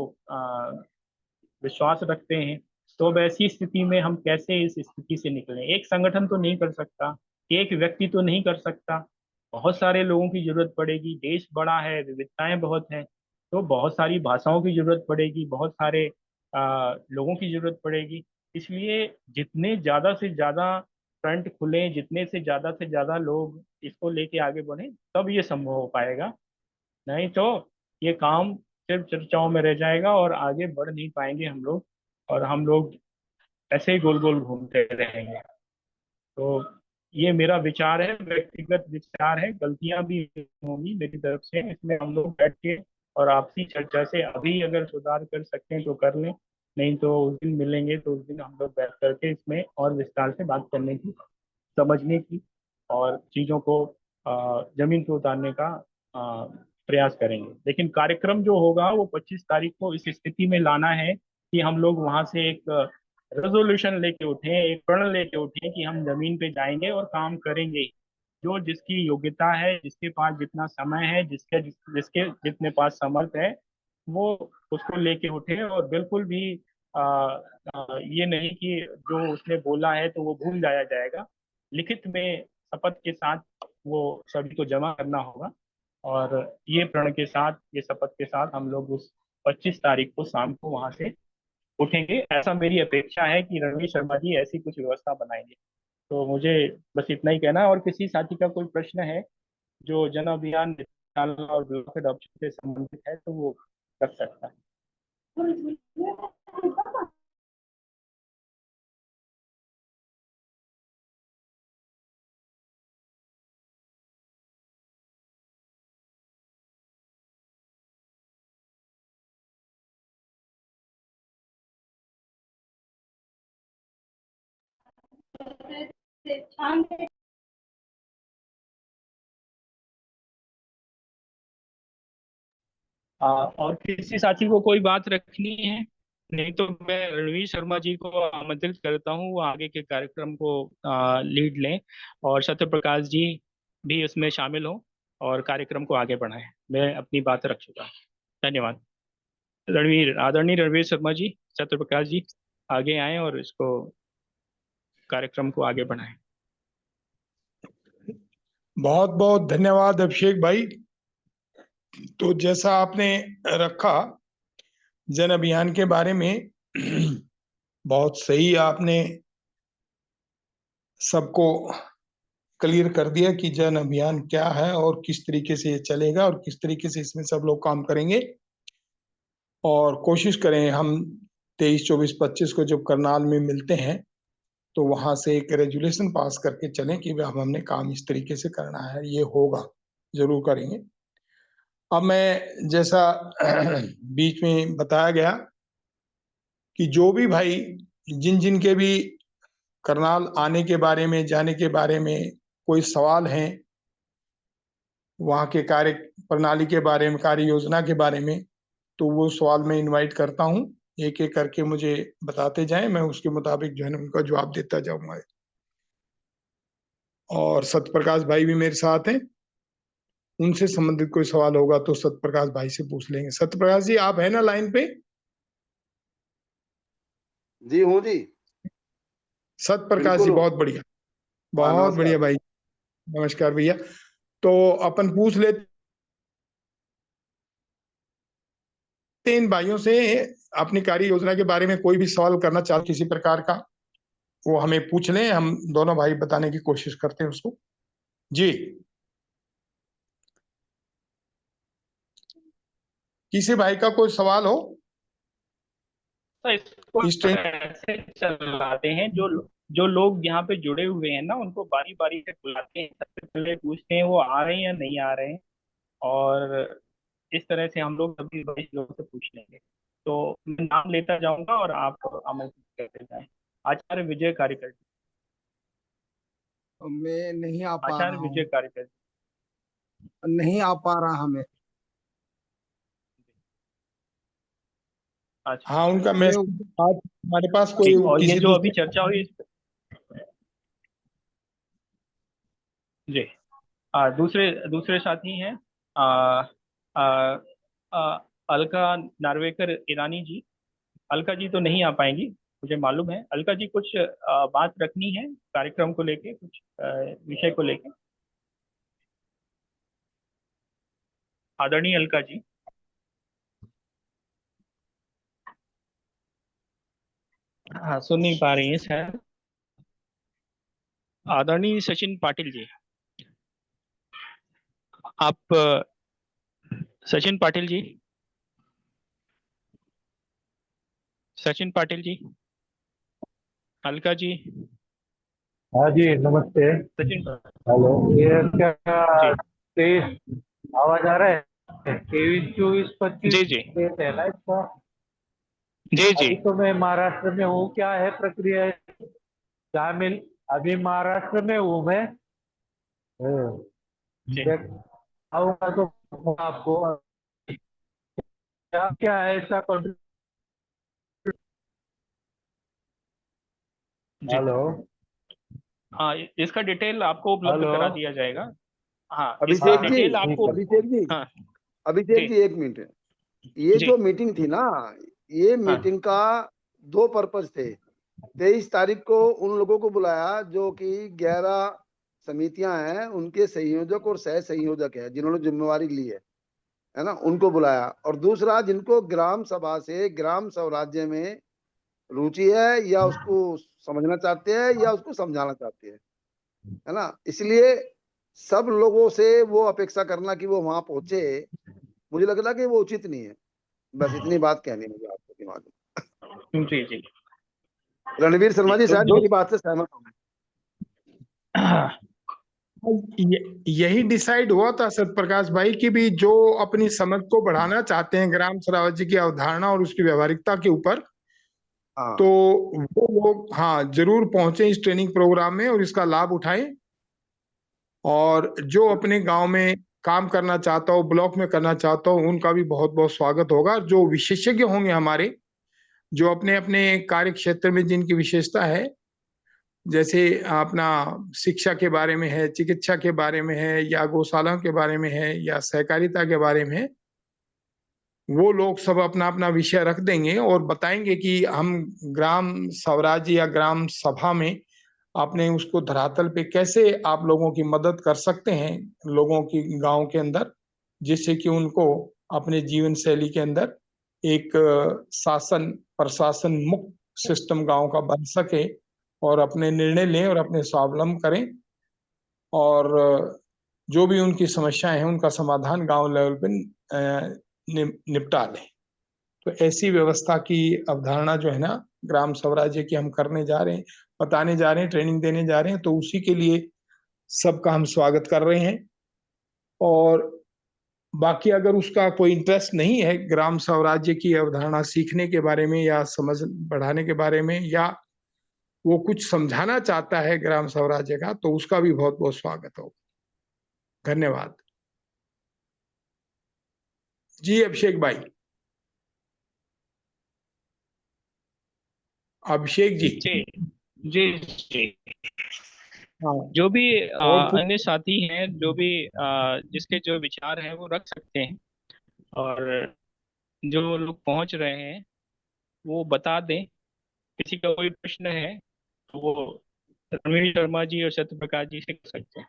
S1: विश्वास रखते हैं। तो अब ऐसी स्थिति में हम कैसे इस स्थिति से निकलें? एक संगठन तो नहीं कर सकता, एक व्यक्ति तो नहीं कर सकता, बहुत सारे लोगों की जरूरत पड़ेगी। देश बड़ा है, विविधताएं बहुत हैं, तो बहुत सारी भाषाओं की जरूरत पड़ेगी, बहुत सारे लोगों की जरूरत पड़ेगी। इसलिए जितने ज्यादा से ज्यादा फ्रंट खुले, जितने से ज्यादा लोग इसको लेके आगे बढ़े, तब ये संभव हो पाएगा। नहीं तो ये काम सिर्फ चर्चाओं में रह जाएगा और आगे बढ़ नहीं पाएंगे हम लोग, और हम लोग ऐसे ही गोल गोल घूमते रहेंगे। तो ये मेरा विचार है, व्यक्तिगत विचार है, गलतियां भी होंगी मेरी तरफ से। इसमें हम लोग बैठ के और आपसी चर्चा से अभी अगर सुधार कर सकते हैं तो कर लें, नहीं तो उस दिन मिलेंगे तो उस दिन हम लोग बैठ करके इसमें और विस्तार से बात करने की, समझने की और चीज़ों को जमीन पे उतारने का प्रयास करेंगे। लेकिन कार्यक्रम जो होगा वो 25 तारीख को इस स्थिति में लाना है कि हम लोग वहां से एक रेजोल्यूशन लेके उठे, एक प्रण लेके उठे कि हम जमीन पे जाएंगे और काम करेंगे। जो जिसकी योग्यता है, जिसके पास जितना समय है, जिसके जितने पास समर्थ है, वो उसको लेके उठे। और बिल्कुल भी ये नहीं कि जो उसने बोला है तो वो भूल जाया जाएगा। लिखित में शपथ के साथ वो सभी को जमा करना होगा। और ये प्रण के साथ, ये शपथ के साथ हम लोग उस 25 तारीख को शाम को वहां से उठेंगे। ऐसा मेरी अपेक्षा है कि रणवीर शर्मा जी ऐसी कुछ व्यवस्था बनाएंगे। तो मुझे बस इतना ही कहना है। और किसी साथी का कोई प्रश्न है जो जन अभियान विद्यालय और ब्लॉक एडॉप्शन से संबंधित है तो वो कर सकता है। और किसी साथी को कोई बात रखनी है? नहीं तो मैं रणवीर शर्मा जी को आमंत्रित करता हूँ, वो आगे के कार्यक्रम को लीड लें और सत्य प्रकाश जी भी उसमें शामिल हों और कार्यक्रम को आगे बढ़ाएं। मैं अपनी बात रख चुका हूँ। धन्यवाद। आदरणीय रणवीर शर्मा जी, सत्य प्रकाश जी आगे आए और इसको कार्यक्रम को आगे बढ़ाएं।
S4: बहुत बहुत धन्यवाद अभिषेक भाई। तो जैसा आपने रखा जन अभियान के बारे में, बहुत सही आपने सबको क्लियर कर दिया कि जन अभियान क्या है और किस तरीके से ये चलेगा और किस तरीके से इसमें सब लोग काम करेंगे। और कोशिश करें हम 23, 24, 25 को जब करनाल में मिलते हैं तो वहां से एक रेजुलेशन पास करके चलें कि हमने काम इस तरीके से करना है, ये होगा, जरूर करेंगे। अब मैं जैसा बीच में बताया गया कि जो भी भाई जिन जिन के भी करनाल आने के बारे में, जाने के बारे में कोई सवाल है, वहाँ के कार्य प्रणाली के बारे में, कार्य योजना के बारे में, तो वो सवाल मैं इनवाइट करता हूँ। एक-एक करके मुझे बताते जाएँ, मैं उसके मुताबिक जो है ना उनका जवाब देता जाऊँगा। और सत्यप्रकाश भाई भी मेरे साथ हैं। उनसे संबंधित कोई सवाल होगा तो सत्यप्रकाश भाई से पूछ लेंगे। सत्यप्रकाश जी, आप हैं ना लाइन पे?
S3: जी हूँ जी,
S4: सत्यप्रकाश
S3: बिल्कुल
S4: जी,
S3: हूँ।
S4: बहुत बढ़िया,
S3: हाँ
S4: बहुत
S3: नमस्कार।
S4: बढ़िया भाई। नमस्कार भैया। तो अपन पूछ लेते हैं इन भाइयों से, अपनी कार्य योजना के बारे में कोई भी सवाल करना चाहो किसी प्रकार का, वो हमें पूछ लें, हम दोनों भाई बताने की कोशिश करते हैं उसको। जी, किसी भाई का कोई सवाल हो
S1: तो इसको
S4: इस ट्रेन?
S1: ऐसे चलाते हैं, जो जो लोग यहाँ पे जुड़े हुए हैं ना, उनको बारी बारी से बुलाते हैं, सबसे पहले पूछते हैं वो आ रहे हैं या नहीं आ रहे हैं। और इस तरह से हम लोग सभी 22 लोगों से पूछ लेंगे। तो मैं नाम लेता जाऊंगा और आप आमंत्रित करते जाएं। आचार्य विजय कार्यकर।
S5: मैं नहीं आ पा
S1: आचार्य
S5: रहा
S1: विजय
S5: हूँ,
S1: कार्यकर।
S5: नहीं आ पा रहा मैं।
S1: अच्छा।
S4: हाँ, उनका
S5: मैं
S4: मैसेज आज हमारे पास कोई
S1: ठीक। और ये
S4: किसी
S1: जो अभी
S4: दूसरे।
S1: चर्चा हुई जी, दूसरे दूसरे साथी हैं, आ, आ, आ, अलका नार्वेकर ईरानी जी। अलका जी तो नहीं आ पाएंगी, मुझे मालूम है। अलका जी कुछ बात रखनी है कार्यक्रम को लेके, कुछ विषय को लेके। आदरणीय अलका जी। हाँ, सुन नहीं पा रही हैं सर। आदरणीय सचिन पाटिल जी, आप सचिन पाटिल जी, सचिन पाटिल जी, अलका जी,
S6: हाँ जी नमस्ते।
S1: सचिन
S6: हेलो, ये क्या
S1: जी।
S6: 23 आवाज आ रहा है? 23, 24, 25
S1: जी जी।
S6: डेट है ना इसका?
S1: जी जी।
S6: अभी तो मैं महाराष्ट्र में हूँ, क्या है प्रक्रिया है? क्या मिल अभी महाराष्ट्र में हूँ मैं।
S1: जी
S6: देख आऊंगा तो आपको क्या क्या है इसका कंट्रीब्यूशन।
S1: जी।
S6: हेलो
S1: हाँ, इसका डिटेल आपको उपलब्ध
S6: हेलो।
S1: करा दिया जाएगा। हाँ, इसका
S3: अभिषेक
S6: हाँ
S3: जी,
S1: डिटेल
S6: ठीक
S1: आपको।
S6: है।
S3: अभिषेक जी,
S1: हाँ
S3: अभिषेक
S1: जी।
S3: जी एक मिनट। ये
S1: जी।
S3: जो मीटिंग थी ना, ये
S1: हाँ
S3: मीटिंग का दो पर्पज थे। 23 तारीख को उन लोगों को बुलाया जो कि 11 समितियां हैं, उनके संयोजक और सह संयोजक है, जिन्होंने जिम्मेवारी ली है ना, उनको बुलाया। और दूसरा, जिनको ग्राम सभा से ग्राम स्वराज्य में रुचि है, या उसको समझना चाहते हैं या उसको समझाना चाहते हैं, है ना। इसलिए सब लोगों से वो अपेक्षा करना कि वो वहां पहुंचे, मुझे लग रहा कि वो उचित नहीं है। बस इतनी बात कहनी है मुझे आपको दिमाग
S1: जी जी।
S3: में। रणवीर
S1: जी
S3: शर्मा जी
S1: तो
S3: शायद
S1: जो
S3: मेरी बात से सहमत होंगे।
S4: यही डिसाइड हुआ था सत्यप्रकाश भाई कि भी जो अपनी समझ को बढ़ाना चाहते हैं ग्राम स्वराज्य की अवधारणा और उसकी व्यवहारिकता के ऊपर, तो
S3: हाँ
S4: वो लोग हाँ जरूर पहुंचे इस ट्रेनिंग प्रोग्राम में और इसका लाभ उठाएं। और जो अपने गांव में काम करना चाहता हो, ब्लॉक में करना चाहता हो, उनका भी बहुत बहुत स्वागत होगा। जो विशेषज्ञ होंगे हमारे, जो अपने अपने कार्य क्षेत्र में जिनकी विशेषता है, जैसे अपना शिक्षा के बारे में है, चिकित्सा के बारे में है, या गौशालाओं के बारे में है, या सहकारिता के बारे में है, वो लोग सब अपना अपना विषय रख देंगे और बताएंगे कि हम ग्राम स्वराज्य या ग्राम सभा में आपने उसको धरातल पे कैसे आप लोगों की मदद कर सकते हैं, लोगों की गांव के अंदर, जिससे कि उनको अपने जीवन शैली के अंदर एक शासन प्रशासन मुक्त सिस्टम गांव का बन सके और अपने निर्णय लें और अपने स्वावलंबन करें। और जो भी उनकी समस्याएं हैं उनका समाधान गांव लेवल पे निपटा लें। तो ऐसी व्यवस्था की अवधारणा जो है ना ग्राम स्वराज्य की हम करने जा रहे हैं, बताने जा रहे हैं, ट्रेनिंग देने जा रहे हैं, तो उसी के लिए सबका हम स्वागत कर रहे हैं। और बाकी अगर उसका कोई इंटरेस्ट नहीं है ग्राम स्वराज्य की अवधारणा सीखने के बारे में या समझ बढ़ाने के बारे में, या वो कुछ समझाना चाहता है ग्राम स्वराज्य का, तो उसका भी बहुत बहुत स्वागत हो। धन्यवाद जी। अभिषेक भाई, अभिषेक जी।
S1: जी जी जी।
S4: हाँ।
S1: जो भी
S4: और
S1: अन्य साथी हैं, जो भी जिसके जो विचार हैं वो रख सकते हैं, और जो लोग पहुंच रहे हैं वो बता दें। किसी का कोई प्रश्न है तो वो रणवीर शर्मा जी और सत्य प्रकाश जी से कर सकते हैं।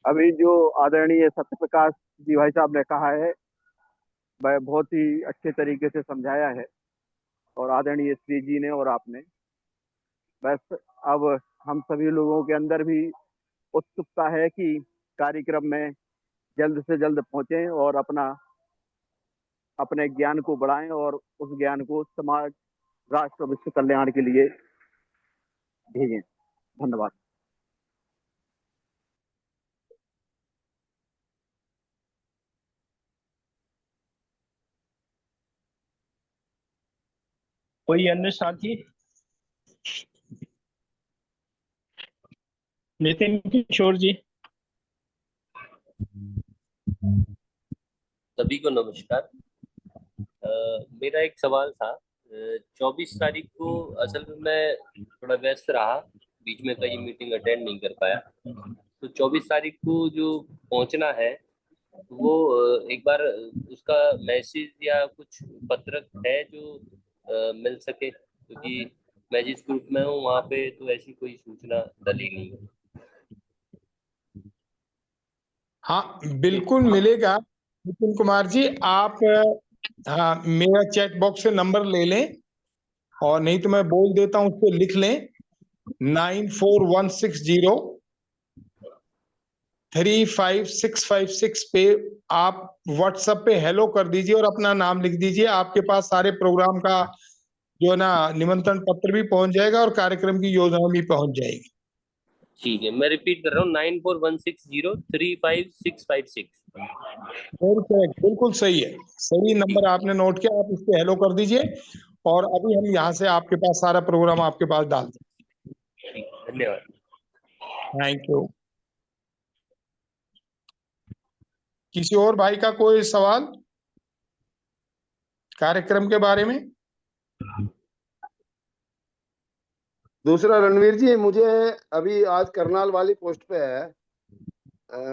S7: अभी जो आदरणीय सत्य प्रकाश जी भाई साहब ने कहा है, वह बहुत ही अच्छे तरीके से समझाया है, और आदरणीय श्री जी ने और आपने। बस अब हम सभी लोगों के अंदर भी उत्सुकता है कि कार्यक्रम में जल्द से जल्द पहुंचें और अपने ज्ञान को बढ़ाएं और उस ज्ञान को समाज, राष्ट्र, विश्व कल्याण के लिए भेजें। धन्यवाद।
S1: कोई अन्य साथी? नितिन किशोर जी।
S8: सभी को नमस्कार। मेरा एक सवाल था। 24 तारीख को असल में मैं थोड़ा व्यस्त रहा, बीच में कई मीटिंग अटेंड नहीं कर पाया। तो 24 तारीख को जो पहुंचना है वो एक बार उसका मैसेज या कुछ पत्रक है जो मिल सके, क्योंकि मैं जिस ग्रुप में हूँ वहाँ पे तो ऐसी कोई सूचना डली नहीं है।
S4: हाँ, बिल्कुल मिलेगा नितिन कुमार जी। आप हाँ, मेरा चैट बॉक्स से नंबर ले लें, और नहीं तो मैं बोल देता हूँ, उसको लिख लें। 9416035656 पे आप व्हाट्सएप पे हेलो कर दीजिए और अपना नाम लिख दीजिए। आपके पास सारे प्रोग्राम का जो है ना निमंत्रण पत्र भी पहुंच जाएगा और कार्यक्रम की योजना भी पहुंच जाएगी।
S8: ठीक है, मैं रिपीट कर रहा हूँ, 9416035656।
S4: बिल्कुल सही है, सही नंबर आपने नोट किया। आप इस पे हेलो कर दीजिए और अभी हम यहाँ से आपके पास सारा प्रोग्राम आपके पास डाल दें।
S8: धन्यवाद।
S4: Thank you. किसी और भाई का कोई सवाल कार्यक्रम के बारे में?
S3: दूसरा, रणवीर जी, मुझे अभी आज करनाल वाली पोस्ट पे है,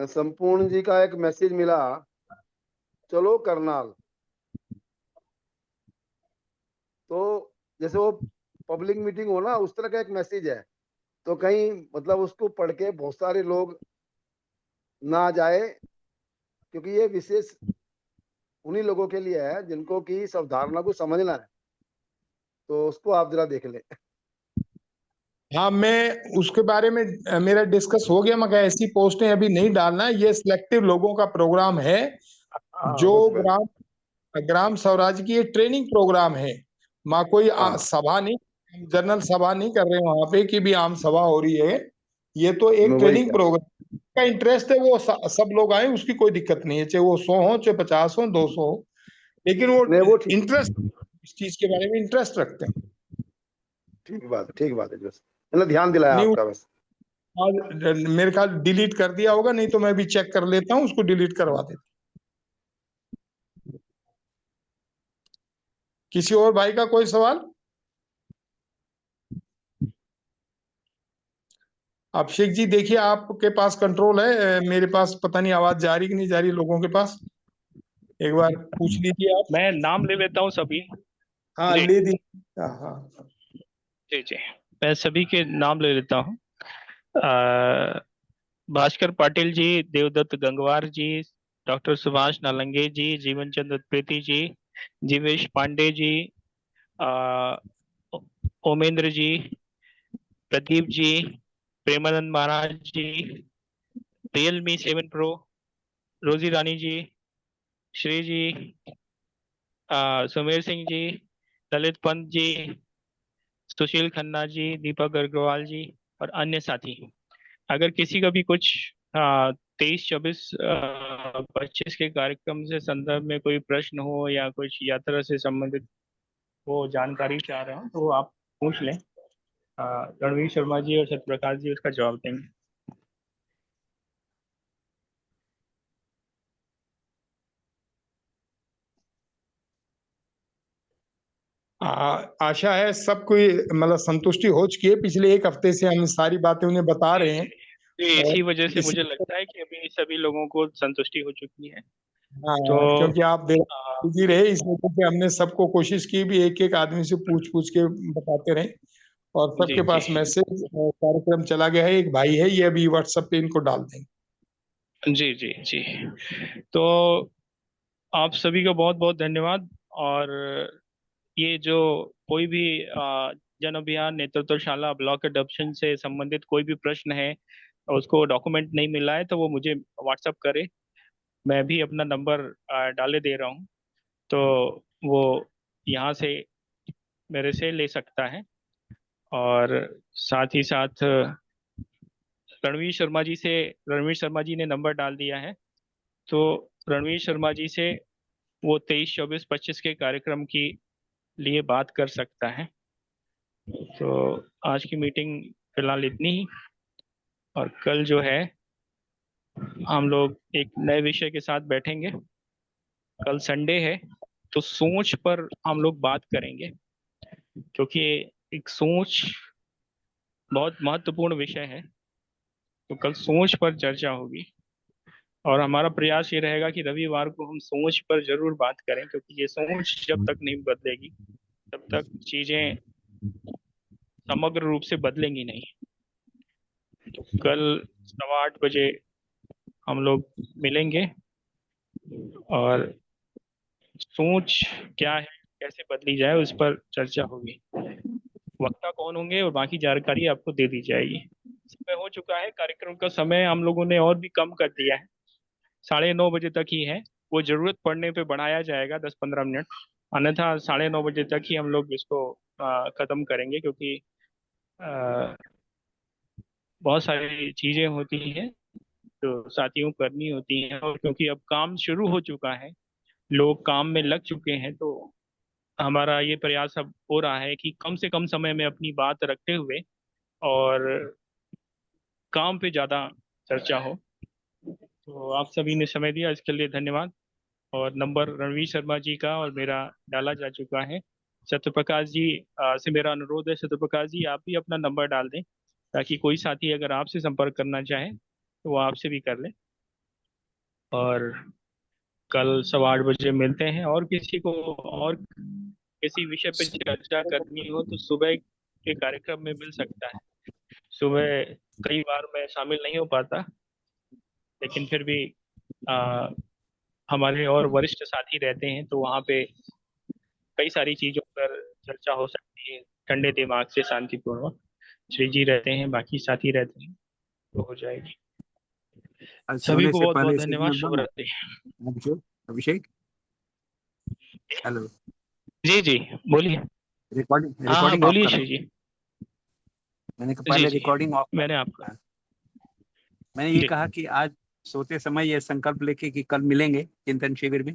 S3: संपूर्ण जी का एक मैसेज मिला, चलो करनाल। तो जैसे वो पब्लिक मीटिंग हो ना, उस तरह का एक मैसेज है। तो कहीं मतलब उसको पढ़ के बहुत सारे लोग ना जाए, क्योंकि ये विशेष उन्हीं लोगों के लिए है जिनको की इस अवधारणा को समझना है। तो उसको आप जरा देख लें।
S4: हाँ, मैं उसके बारे में मेरा डिस्कस हो गया, मगर ऐसी पोस्टें अभी नहीं डालना। ये सिलेक्टिव लोगों का प्रोग्राम है जो ग्राम ग्राम स्वराज की ये ट्रेनिंग प्रोग्राम है। माँ कोई सभा नहीं, जनरल सभा नहीं कर रहे हैं वहां पे कि भी आम सभा हो रही है। ये तो एक
S3: मैं वही
S4: ट्रेनिंग
S3: कह
S4: प्रोग्राम का इंटरेस्ट है, वो सब लोग आए, उसकी कोई दिक्कत नहीं है, चाहे वो 100 हो, चाहे 50 हो, 200 हो, लेकिन वो
S3: नहीं, वो ठीक
S4: इंटरेस्ट, इस चीज के बारे में इंटरेस्ट रखते हैं।
S3: ठीक बात है, बस मैंने ध्यान दिलाया
S4: नहीं,
S3: आपका बस।
S4: आज मेरे ख्याल डिलीट कर दिया होगा, नहीं तो मैं भी चेक कर लेता हूँ, उसको डिलीट करवा देता। किसी और भाई का कोई सवाल? अभिषेक जी, देखिए आपके पास कंट्रोल है, मेरे पास पता नहीं आवाज जा रही कि नहीं जा रही लोगों के पास, एक बार पूछ लीजिए आप।
S1: मैं नाम ले लेता हूँ सभी।
S4: हाँ,
S1: जी
S4: ले दी। हाँ,
S1: जी जी, मैं सभी के नाम ले लेता हूँ। भास्कर पाटिल जी, देवदत्त गंगवार जी, डॉक्टर सुभाष नालंगे जी, जीवन चंद्र प्रीति जी, जीवेश पांडे जी, अ, ओमेंद्र जी, प्रदीप जी, प्रेमानंद महाराज जी, रियलमी 7 प्रो, रोजी रानी जी, श्री जी, सुमेर सिंह जी, ललित पंत जी, सुशील खन्ना जी, दीपक अग्रवाल जी और अन्य साथी। अगर किसी का भी कुछ 23, 24, 25 के कार्यक्रम से संदर्भ में कोई प्रश्न हो या कुछ यात्रा से संबंधित वो जानकारी चाह रहे हो, तो आप पूछ लें, रणवीर शर्मा जी और सत्यप्रकाश जी उसका जवाब देंगे।
S4: आशा है सबको मतलब संतुष्टि हो चुकी है। पिछले एक हफ्ते से हम सारी बातें उन्हें बता रहे हैं
S1: इसी वजह से
S4: इसी
S1: मुझे लगता है कि अभी सभी लोगों को संतुष्टि हो चुकी है।
S4: हाँ,
S1: तो
S4: क्योंकि आप बिजी रहे, इस वजह से हमने सबको कोशिश की भी एक एक आदमी से पूछ पूछ के बताते रहे, और
S1: जी
S4: सबके पास
S1: जी
S4: मैसेज कार्यक्रम चला गया है। एक भाई है, ये अभी व्हाट्सएप पे इनको डाल देंगे।
S1: जी जी जी। तो आप सभी का बहुत बहुत धन्यवाद। और ये जो कोई भी जन अभियान नेतृत्वशाला ब्लॉक अडॉप्शन से संबंधित कोई भी प्रश्न है और उसको डॉक्यूमेंट नहीं मिला है तो वो मुझे व्हाट्सअप करे। मैं भी अपना नंबर डाले दे रहा हूँ, तो वो यहाँ से मेरे से ले सकता है। और साथ ही साथ रणवीर शर्मा जी ने नंबर डाल दिया है, तो रणवीर शर्मा जी से वो 23, 24, 25 के कार्यक्रम की लिए बात कर सकता है। तो आज की मीटिंग फिलहाल इतनी ही, और कल जो है हम लोग एक नए विषय के साथ बैठेंगे। कल संडे है, तो सोच पर हम लोग बात करेंगे, क्योंकि एक सोच बहुत महत्वपूर्ण विषय है। तो कल सोच पर चर्चा होगी, और हमारा प्रयास ये रहेगा कि रविवार को हम सोच पर जरूर बात करें, क्योंकि ये सोच जब तक नहीं बदलेगी तब तक चीजें समग्र रूप से बदलेंगी नहीं। तो कल 8:15 बजे हम लोग मिलेंगे, और सोच क्या है, कैसे बदली जाए, उस पर चर्चा होगी। वक्ता कौन होंगे और बाकी जानकारी आपको दे दी जाएगी। समय हो चुका है, कार्यक्रम का समय हम लोगों ने और भी कम कर दिया है, 9:30 बजे तक ही है। वो जरूरत पड़ने पे बढ़ाया जाएगा 10-15 मिनट, अन्यथा 9:30 बजे तक ही हम लोग इसको खत्म करेंगे, क्योंकि बहुत सारी चीजें होती हैं जो साथियों को करनी होती हैं, और क्योंकि अब काम शुरू हो चुका है, लोग काम में लग चुके हैं, तो हमारा ये प्रयास अब हो रहा है कि कम से कम समय में अपनी बात रखते हुए और काम पे ज्यादा चर्चा हो। तो आप सभी ने समय दिया, इसके लिए धन्यवाद। और नंबर रणवीर शर्मा जी का और मेरा डाला जा चुका है। सत्यप्रकाश जी से मेरा अनुरोध है, सत्यप्रकाश जी आप भी अपना नंबर डाल दें, ताकि कोई साथी अगर आपसे संपर्क करना चाहे तो वो आपसे भी कर ले। और कल 8:15 बजे मिलते हैं, और किसी को और किसी विषय पे चर्चा करनी हो तो सुबह के कार्यक्रम में मिल सकता है। सुबह कई बार मैं शामिल नहीं हो पाता, लेकिन फिर भी आ, हमारे और वरिष्ठ साथी रहते हैं, तो वहाँ पे कई सारी चीजों पर चर्चा हो सकती है ठंडे दिमाग से, शांतिपूर्वक। श्री जी रहते हैं, बाकी साथी रहते हैं, तो हो जाएगी। सभी
S2: सोने
S1: को
S2: से
S1: बहुत बहुत
S2: पहले
S1: धन्यवाद,
S2: सिग्नल
S1: शुभ
S2: दो ना।
S1: रात्रि।
S2: अभिषेक अभिषेक हेलो,
S1: जी जी, बोलिए।
S2: रिकॉर्डिंग
S1: हाँ हाँ,
S2: रिकॉर्डिंग ऑफ
S1: बोलिए
S2: करो।
S1: श्री जी।
S2: मैंने कहा
S1: जी
S2: पहले
S1: जी,
S2: रिकॉर्डिंग ऑफ
S1: मैंने
S2: करो।
S1: आपका।
S2: हाँ। मैंने ये
S1: जी
S2: कहा कि आज सोते समय ये संकल्प लेके कि कल मिलेंगे चिंतन शिविर में,